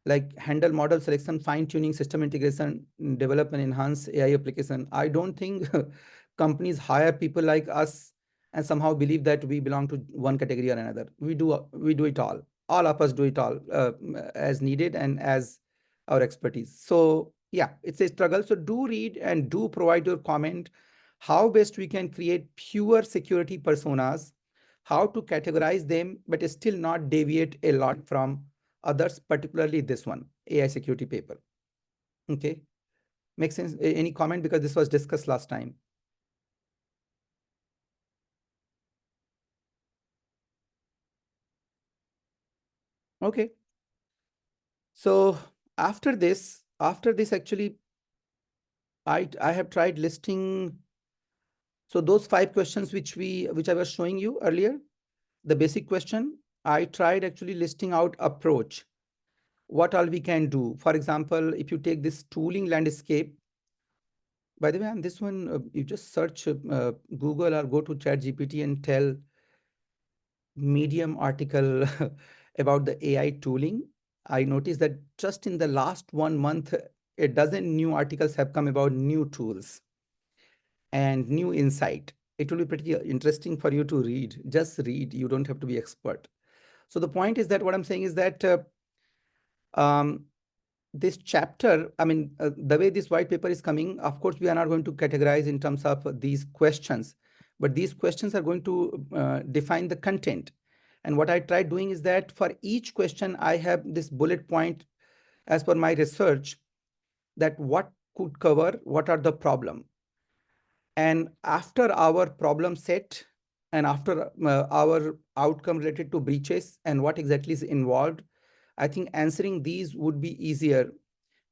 Like handle model selection, fine tuning, system integration, develop and enhance AI application. I don't think companies hire people like us and somehow believe that we belong to one category or another. We do it all. All of us do it all as needed and as our expertise. So yeah, it's a struggle. So do read and do provide your comment. How best we can create pure security personas, how to categorize them, but still not deviate a lot from others, particularly this one, AI security paper. Okay, makes sense? Any comment? Because this was discussed last time. Okay. So after this actually, I have tried listing. So those 5 questions which I was showing you earlier, the basic question, I tried actually listing out approach. What all we can do. For example, if you take this tooling landscape, by the way, on this one, you just search Google or go to ChatGPT and tell Medium article about the AI tooling. I noticed that just in the last 1 month, a dozen new articles have come about new tools and new insight. It will be pretty interesting for you to read. Just read. You don't have to be expert. So the point is that what I'm saying is that this chapter, I mean, the way this white paper is coming, of course, we are not going to categorize in terms of these questions, but these questions are going to define the content. And what I tried doing is that for each question, I have this bullet point as per my research, that what could cover, what are the problem. And after our problem set and after our outcome related to breaches and what exactly is involved, I think answering these would be easier.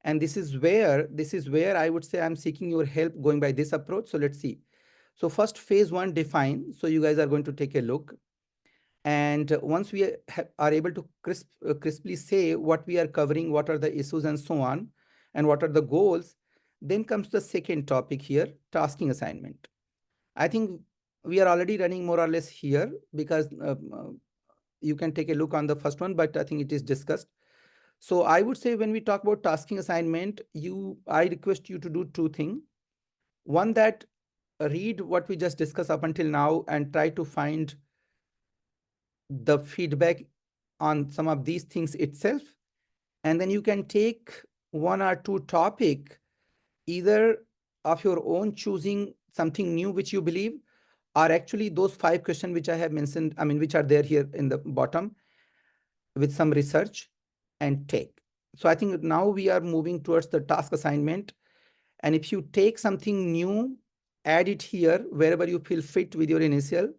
And this is where I would say I'm seeking your help going by this approach. So let's see. So first, phase 1, define. So you guys are going to take a look. And once we are able to crisply say what we are covering, what are the issues and so on, and what are the goals, then comes the second topic here, tasking assignment. I think we are already running more or less here because you can take a look on the first one, but I think it is discussed. So I would say when we talk about tasking assignment, I request you to do 2 things. One, that read what we just discussed up until now and try to find the feedback on some of these things itself. And then you can take 1 or 2 topic, either of your own choosing, something new which you believe, or actually those 5 questions which I have mentioned, I mean, which are there here in the bottom with some research, and take. So I think now we are moving towards the task assignment. And if you take something new, add it here wherever you feel fit with your initial.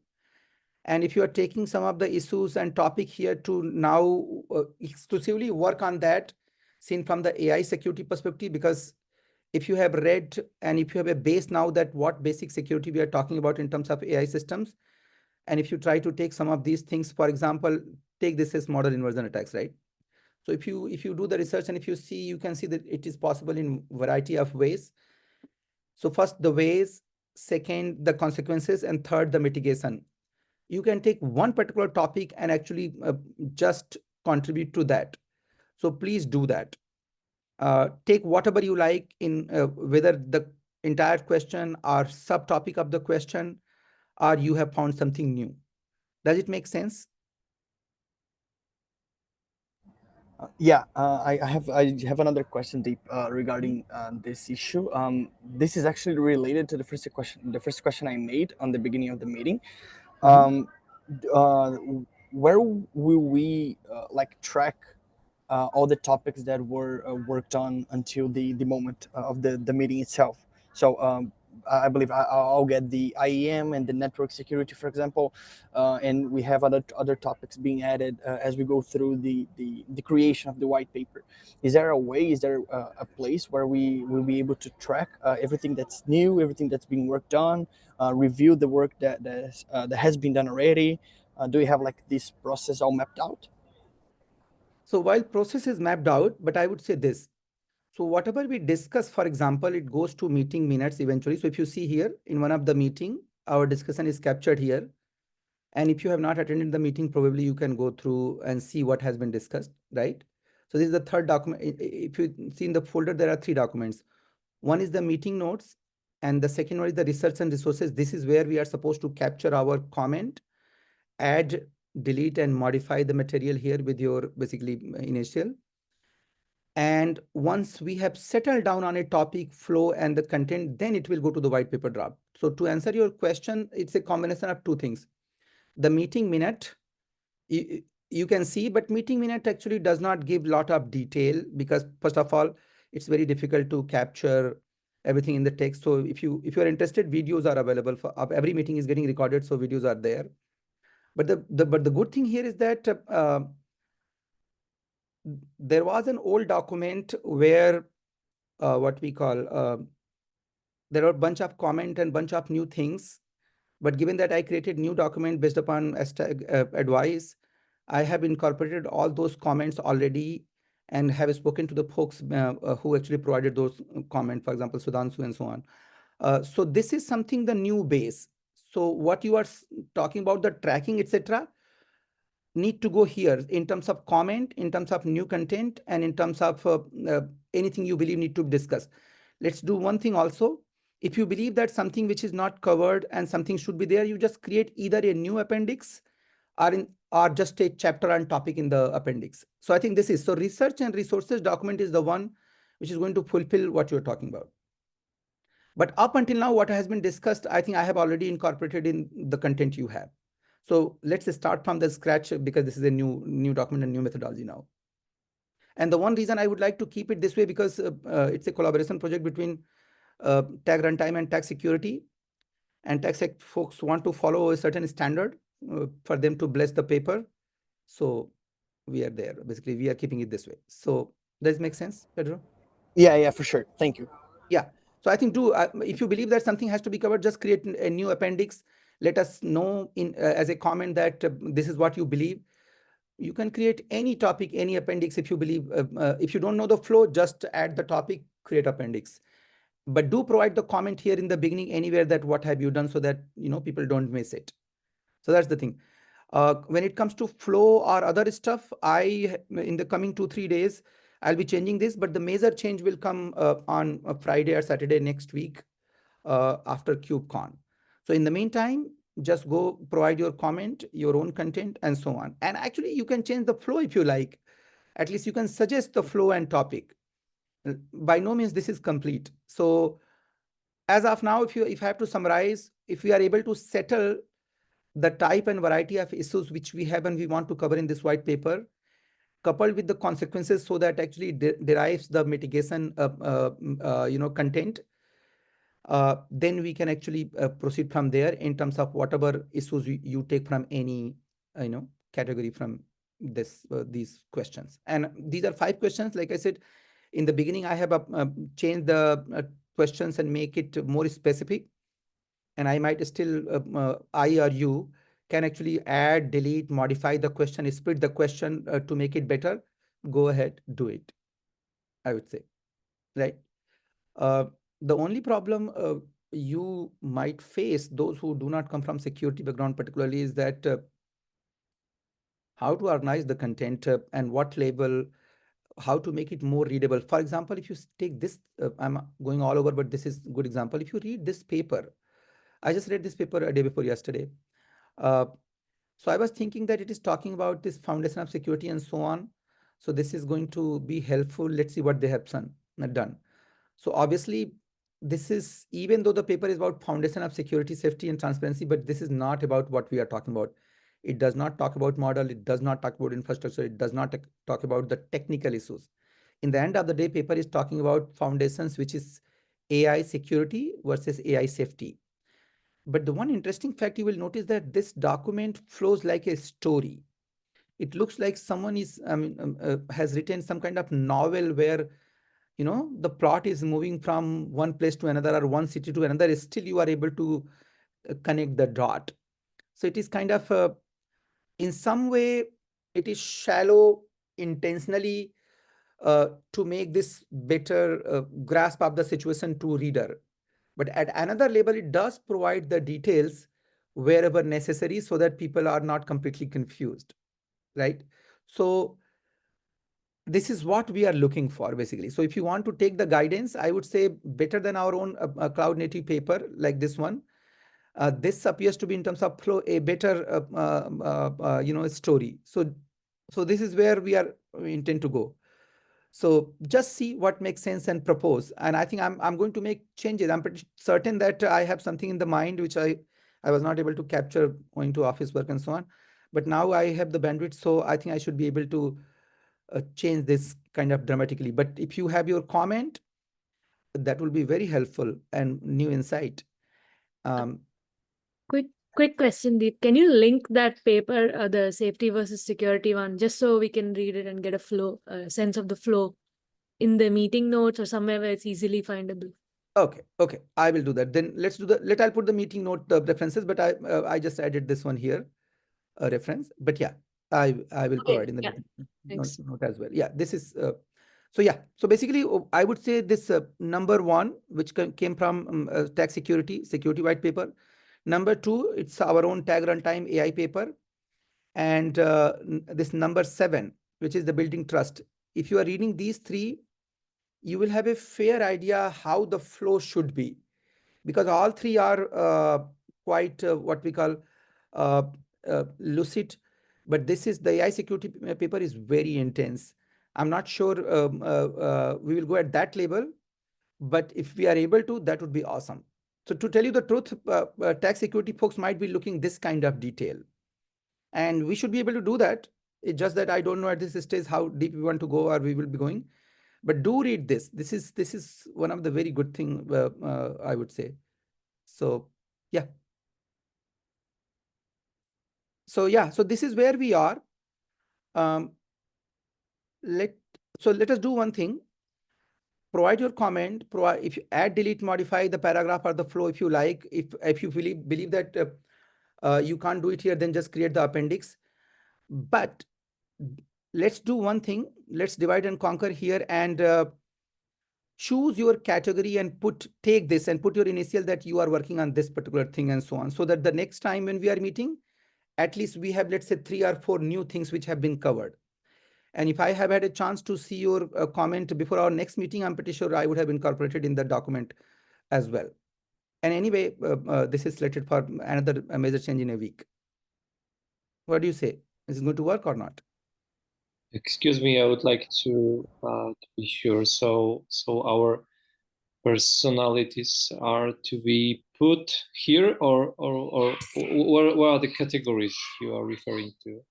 And if you are taking some of the issues and topic here to now exclusively work on that, seen from the AI security perspective, because if you have read and if you have a base now that what basic security we are talking about in terms of AI systems, and if you try to take some of these things, for example, take this as model inversion attacks, right? So if you do the research and if you see, you can see that it is possible in variety of ways. So first, the ways, second, the consequences, and third, the mitigation. you can take one particular topic and actually just contribute to that. So please do that. Take whatever you like in whether the entire question or subtopic of the question, or you have found something new. Does it make sense?
I have another question, Deep, regarding this issue. This is actually related to the first question I made on the beginning of the meeting. Um, where will we like track all the topics that were worked on until the moment of the meeting itself? So I believe I'll get the IEM and the network security, for example, and we have other topics being added as we go through the creation of the white paper. Is there a way? Is there a place where we will be able to track everything that's new, everything that's being worked on, review the work that has been done already? Do we have like this process all mapped out?
So while process is mapped out, but I would say this. So whatever we discuss, for example, it goes to meeting minutes eventually. So if you see here in one of the meeting, our discussion is captured here. And if you have not attended the meeting, probably you can go through and see what has been discussed, right? So this is the third document. If you see in the folder, there are 3 documents. One is the meeting notes, and the second one is the research and resources. This is where we are supposed to capture our comment, add, delete, and modify the material here with your basically initial. And once we have settled down on a topic, flow, and the content, then it will go to the white paper draft. So to answer your question, it's a combination of 2 things. The meeting minute, you can see, but meeting minute actually does not give a lot of detail because first of all, it's very difficult to capture everything in the text. So if you're interested, videos are available for every meeting is getting recorded, so videos are there. But the good thing here is that there was an old document where what we call there are a bunch of comment and bunch of new things. But given that I created new document based upon advice, I have incorporated all those comments already and have spoken to the folks who actually provided those comments, for example, Sudhanshu and so on. So this is something the new base. So what you are talking about, the tracking, etc., need to go here in terms of comment, in terms of new content, and in terms of anything you believe need to be discussed. Let's do one thing also. If you believe that something which is not covered and something should be there, you just create either a new appendix or just a chapter and topic in the appendix. So I think this is, so research and resources document is the one which is going to fulfill what you're talking about. But up until now, what has been discussed, I think I have already incorporated in the content you have. So let's start from the scratch because this is a new document and new methodology now. And the one reason I would like to keep it this way because it's a collaboration project between tag runtime and tag security. And tag sec folks want to follow a certain standard for them to bless the paper. So we are there. Basically, we are keeping it this way. So does it make sense, Pedro?
Yeah, for sure. Thank you.
Yeah. So I think if you believe that something has to be covered, just create a new appendix. Let us know in as a comment that this is what you believe. You can create any topic, any appendix if you believe. If you don't know the flow, just add the topic, create appendix. But do provide the comment here in the beginning anywhere that what have you done so that people don't miss it. So that's the thing. When it comes to flow or other stuff, in the coming 2-3 days, I'll be changing this, but the major change will come on Friday or Saturday next week after KubeCon. So in the meantime, just go provide your comment, your own content, and so on. And actually, you can change the flow if you like. At least you can suggest the flow and topic. By no means this is complete. So as of now, if I have to summarize, if we are able to settle the type and variety of issues which we have and we want to cover in this white paper, coupled with the consequences so that actually derives the mitigation content, then we can actually proceed from there in terms of whatever issues you take from any category from these questions. And these are 5 questions. Like I said in the beginning, I have changed the questions and make it more specific. And I might still I or you can actually add, delete, modify the question, split the question to make it better. Go ahead, do it, I would say, right? The only problem you might face, those who do not come from security background particularly, is that how to organize the content and what label, how to make it more readable. For example, if you take this, I'm going all over, but this is a good example. If you read this paper, I just read this paper a day before yesterday. So I was thinking that it is talking about this foundation of security and so on. So this is going to be helpful. Let's see what they have done. So obviously, this is, even though the paper is about foundation of security, safety, and transparency, but this is not about what we are talking about. It does not talk about model. It does not talk about infrastructure. It does not talk about the technical issues. In the end of the day, paper is talking about foundations, which is AI security versus AI safety. But the one interesting fact you will notice that this document flows like a story. It looks like someone is, has written some kind of novel where, the plot is moving from one place to another or one city to another. Still, you are able to connect the dot. So it is kind of, in some way, it is shallow intentionally to make this better grasp of the situation to reader. But at another level, it does provide the details wherever necessary so that people are not completely confused, right? So this is what we are looking for, basically. So if you want to take the guidance, I would say better than our own cloud native paper like this one. This appears to be, in terms of flow, a better story. So this is where we intend to go. So just see what makes sense and propose. And I think I'm going to make changes. I'm pretty certain that I have something in the mind which I was not able to capture going to office work and so on. But now I have the bandwidth, so I think I should be able to change this kind of dramatically. But if you have your comment, that will be very helpful and new insight.
Quick question, Deep. Can you link that paper, the safety versus security one, just so we can read it and get a sense of the flow in the meeting notes or somewhere where it's easily findable?
Okay, I will do that. Then let's do I'll put the meeting note references, but I just added this one here, a reference. But yeah, I will provide in the note as well. Yeah, this is so yeah. So basically, I would say this number one, which came from tag security white paper. Number two, it's our own tag runtime AI paper, and this number 7, which is the building trust. If you are reading these three, you will have a fair idea how the flow should be, because all three are quite what we call lucid. But this is the AI security paper is very intense. I'm not sure we will go at that level, but if we are able to, that would be awesome. So to tell you the truth, tax security folks might be looking this kind of detail, and we should be able to do that. It's just that I don't know at this stage how deep we want to go, or we will be going. But do read this. This is one of the very good thing, I would say. So yeah. So yeah, so this is where we are. Let us do one thing. Provide your comment. If you add, delete, modify the paragraph or the flow if you like. If you believe that you can't do it here, then just create the appendix. But let's do one thing. Let's divide and conquer here, and choose your category and take this and put your initial that you are working on this particular thing and so on, so that the next time when we are meeting, at least we have, let's say, 3 or 4 new things which have been covered. And if I have had a chance to see your comment before our next meeting, I'm pretty sure I would have incorporated in the document as well. And anyway, this is slated for another major change in a week. What do you say? Is it going to work or not?
Excuse me, I would like to be sure. So our personalities are to be put here, or where are the categories you are referring to?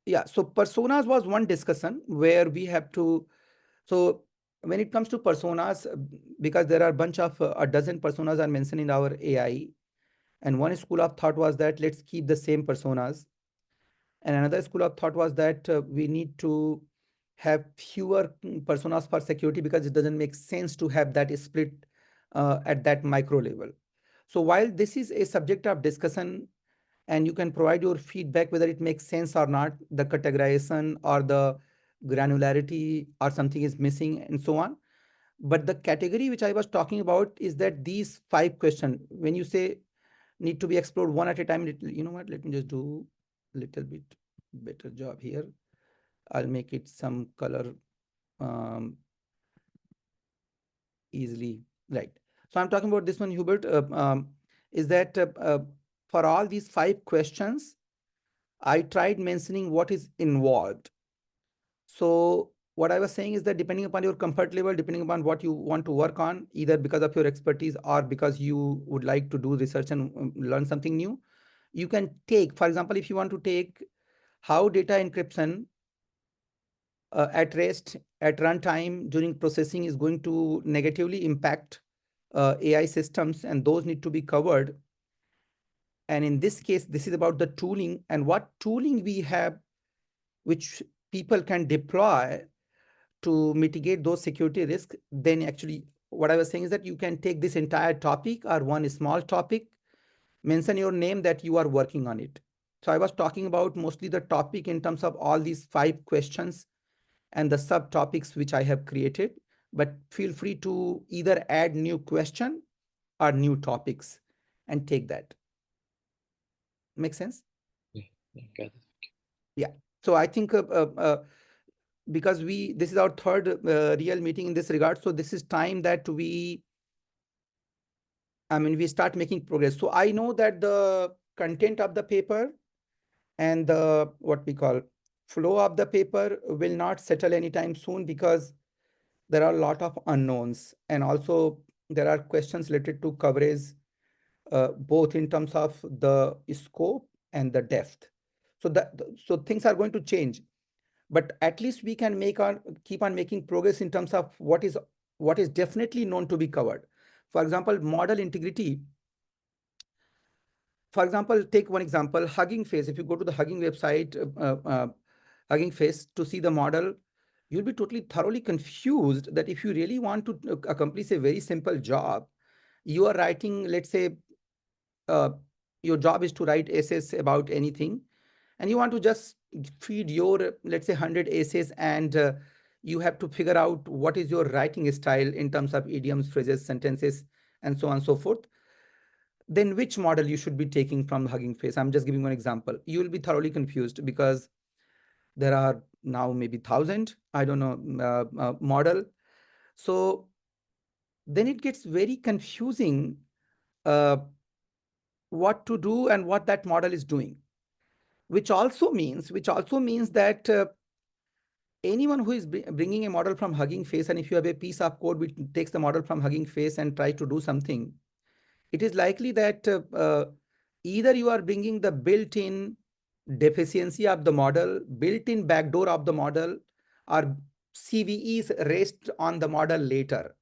Yeah, so personas was one discussion where we have to. So when it comes to personas, because there are a bunch of a dozen personas are mentioned in our AI, and one school of thought was that let's keep the same personas, and another school of thought was that we need to have fewer personas for security because it doesn't make sense to have that split at that micro level. So while this is a subject of discussion, and you can provide your feedback whether it makes sense or not, the categorization or the granularity or something is missing and so on. But the category which I was talking about is that these 5 questions, when you say need to be explored one at a time, you know what, let me just do a little bit better job here. I'll make it some color easily, right? So I'm talking about this one, Hubert, is that for all these 5 questions, I tried mentioning what is involved. So what I was saying is that depending upon your comfort level, depending upon what you want to work on, either because of your expertise or because you would like to do research and learn something new, you can take, for example, if you want to take how data encryption at rest, at runtime, during processing is going to negatively impact AI systems, and those need to be covered. And in this case, this is about the tooling and what tooling we have, which people can deploy to mitigate those security risks. Then actually, what I was saying is that you can take this entire topic or one small topic, mention your name that you are working on it. So I was talking about mostly the topic in terms of all these 5 questions and the subtopics which I have created, but feel free to either add new question or new topics and take that. Make sense?
Yeah, got it.
Yeah. So I think because this is our third real meeting in this regard, so this is time that we start making progress. So I know that the content of the paper and the what we call flow of the paper will not settle anytime soon, because there are a lot of unknowns, and also there are questions related to coverage, both in terms of the scope and the depth. So things are going to change, but at least we can keep on making progress in terms of what is definitely known to be covered. For example, model integrity. For example, take one example, Hugging Face. If you go to the Hugging website, Hugging Face, to see the model, you'll be thoroughly confused that if you really want to accomplish a very simple job, you are writing, let's say, your job is to write essays about anything, and you want to just feed your, let's say, 100 essays, and you have to figure out what is your writing style in terms of idioms, phrases, sentences, and so on and so forth. Then which model you should be taking from Hugging Face? I'm just giving one example. You will be thoroughly confused because there are now maybe 1,000, I don't know, model. So then it gets very confusing what to do and what that model is doing, which also means that anyone who is bringing a model from Hugging Face, and if you have a piece of code which takes the model from Hugging Face and try to do something, it is likely that either you are bringing the built-in deficiency of the model, built-in backdoor of the model, or CVEs raised on the model later.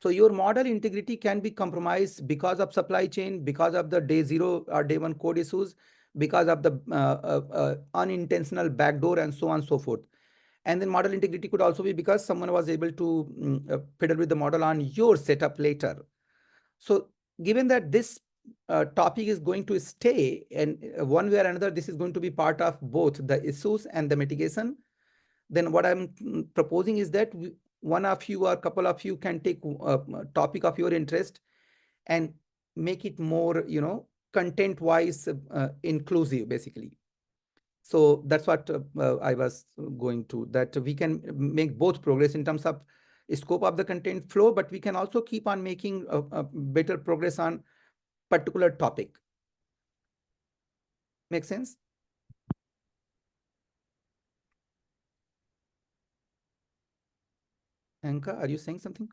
So your model integrity can be compromised because of supply chain, because of the day 0 or day 1 code issues, because of the unintentional backdoor, and so on and so forth. And then model integrity could also be because someone was able to fiddle with the model on your setup later. So given that this topic is going to stay, and one way or another, this is going to be part of both the issues and the mitigation, then what I'm proposing is that one of you or a couple of you can take a topic of your interest and make it more, content-wise inclusive, basically. So that's what I was going to, that we can make both progress in terms of scope of the content flow, but we can also keep on making a better progress on particular topic. Make sense? Anka, are you saying something?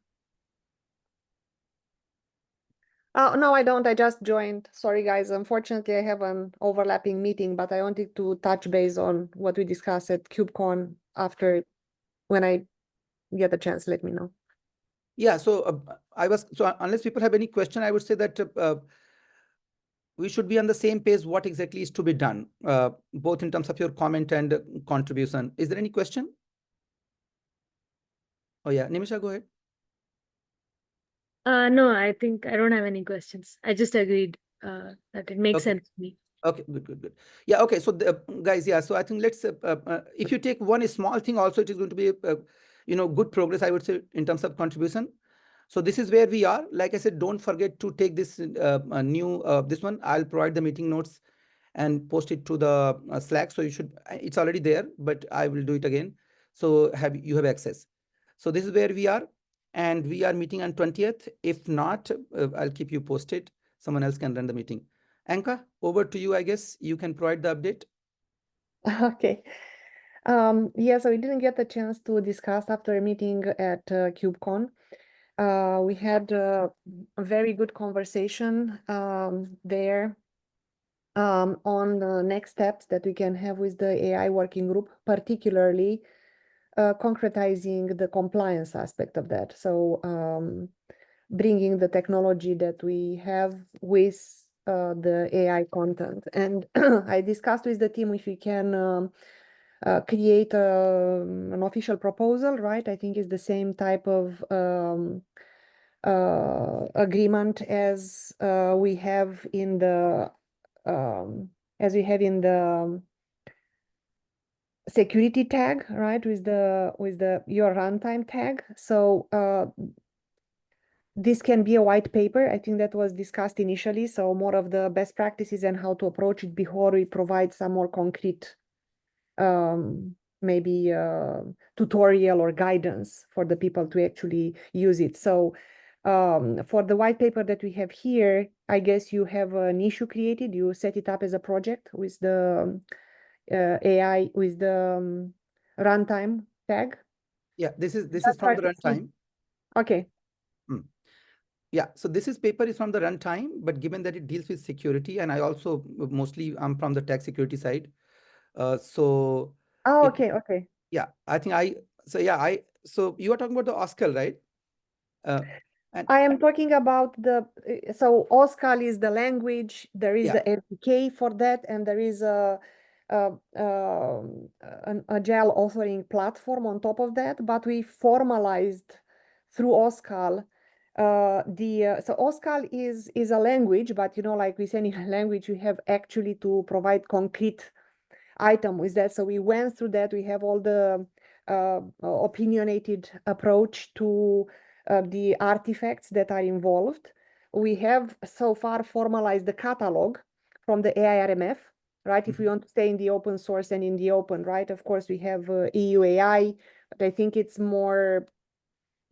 No, I don't. I just joined. Sorry, guys. Unfortunately, I have an overlapping meeting, but I wanted to touch base on what we discussed at KubeCon after, when I get a chance, let me know.
Yeah, so unless people have any question, I would say that we should be on the same page what exactly is to be done, both in terms of your comment and contribution. Is there any question? Oh yeah, Nimisha, go ahead.
No, I think I don't have any questions. I just agreed that it makes sense to me.
Okay, good. Yeah, okay. So guys, yeah. So I think let's if you take one small thing, also it is going to be good progress, I would say, in terms of contribution. So this is where we are. Like I said, don't forget to take this this one. I'll provide the meeting notes and post it to the Slack. So you should, it's already there, but I will do it again. So you have access. So this is where we are, and we are meeting on 20th. If not, I'll keep you posted. Someone else can run the meeting. Anka, over to you. I guess you can provide the update.
Okay. Yeah, so we didn't get the chance to discuss after a meeting at KubeCon. We had a very good conversation there on the next steps that we can have with the AI working group, particularly concretizing the compliance aspect of that. So bringing the technology that we have with the AI content. And I discussed with the team if we can create an official proposal, right? I think it's the same type of agreement as we have in the security tag, right? With the your runtime tag. So this can be a white paper. I think that was discussed initially. So more of the best practices and how to approach it before we provide some more concrete maybe tutorial or guidance for the people to actually use it. So for the white paper that we have here, I guess you have an issue created. You set it up as a project with the AI, with the runtime tag.
Yeah, this is
That's
from
what
the
I see.
runtime.
Okay.
Yeah, so this paper is from the runtime, but given that it deals with security, and I also mostly I'm from the tech security side. So
Oh,
it,
okay, okay.
yeah, I think so you are talking about the OSCAL, right? And
I am talking about so OSCAL is the language, there is
yeah,
the SDK for that, and there is an agile authoring platform on top of that, but we formalized through OSCAL so OSCAL is a language, but you know, like with any language, you have actually to provide concrete item with that. So we went through that. We have all the opinionated approach to the artifacts that are involved. We have so far formalized the catalog from the AIRMF, right? If we want to stay in the open source and in the open, right? Of course, we have EU AI, but I think it's more,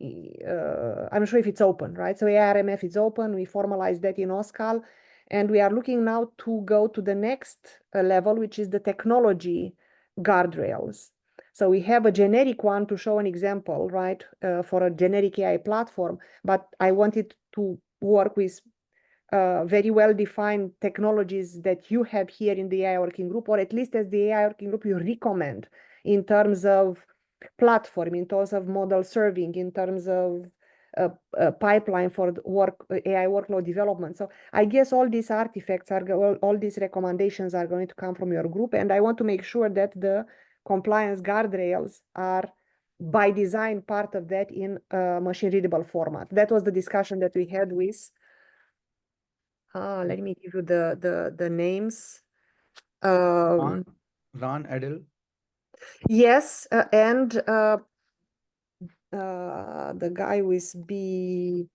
I'm not sure if it's open, right? So AIRMF is open. We formalized that in OSCAL. And we are looking now to go to the next level, which is the technology guardrails. So we have a generic one to show an example, right, for a generic AI platform, but I wanted to work with very well-defined technologies that you have here in the AI working group, or at least as the AI working group you recommend in terms of platform, in terms of model serving, in terms of pipeline for AI workload development. So I guess all these artifacts all these recommendations are going to come from your group, and I want to make sure that the compliance guardrails are by design part of that in a machine readable format. That was the discussion that we had with let me give you the names.
Ron Adel.
Yes, and the guy with B.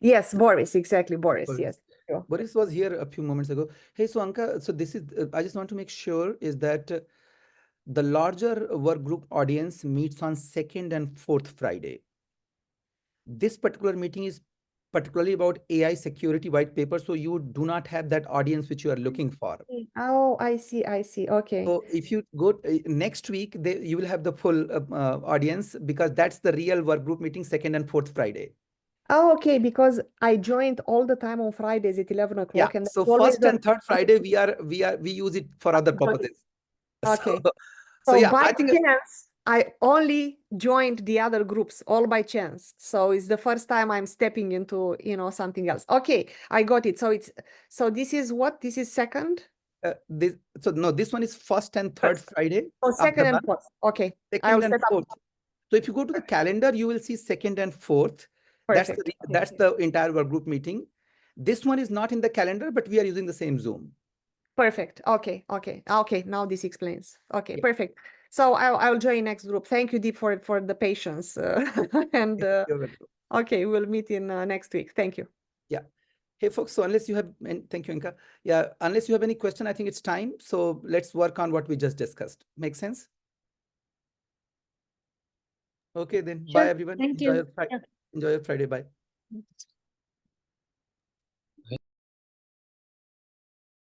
Yes, Boris, exactly, Boris.
Boris.
Yes. Sure.
Boris was here a few moments ago. Hey, so Anka, so this is I just want to make sure is that the larger work group audience meets on 2nd and 4th Friday. This particular meeting is particularly about AI security white paper, so you do not have that audience which you are looking for.
Oh, I see. Okay.
So if you go next week, you will have the full audience, because that's the real work group meeting, 2nd and 4th Friday.
Oh, okay, because I joined all the time on Fridays at 11 o'clock.
Yeah,
And
so 1st and 3rd Friday, we use it for other purposes.
Okay.
So yeah,
by
I think
chance, I only joined the other groups, all by chance. So it's the first time I'm stepping into, something else. Okay, I got it. So this is what? This is 2nd?
this one is 1st and 3rd Friday.
Oh, 2nd and 4th. Okay.
2nd and 4th. So if you go to the calendar, you will see 2nd and 4th.
Perfect.
That's the entire work group meeting. This one is not in the calendar, but we are using the same Zoom.
Perfect. Okay. Now this explains. Okay,
Yeah.
perfect. So I'll join next group. Thank you, Deep, for the patience. And
You're welcome.
okay, we'll meet in next week. Thank you.
Yeah. Hey, folks, so unless you have, and thank you, Inka. Yeah, unless you have any question, I think it's time. So let's work on what we just discussed. Make sense? Okay, then.
Sure.
Bye, everyone.
Thank
Enjoy
you.
your Friday.
Yeah.
Enjoy your Friday. Bye.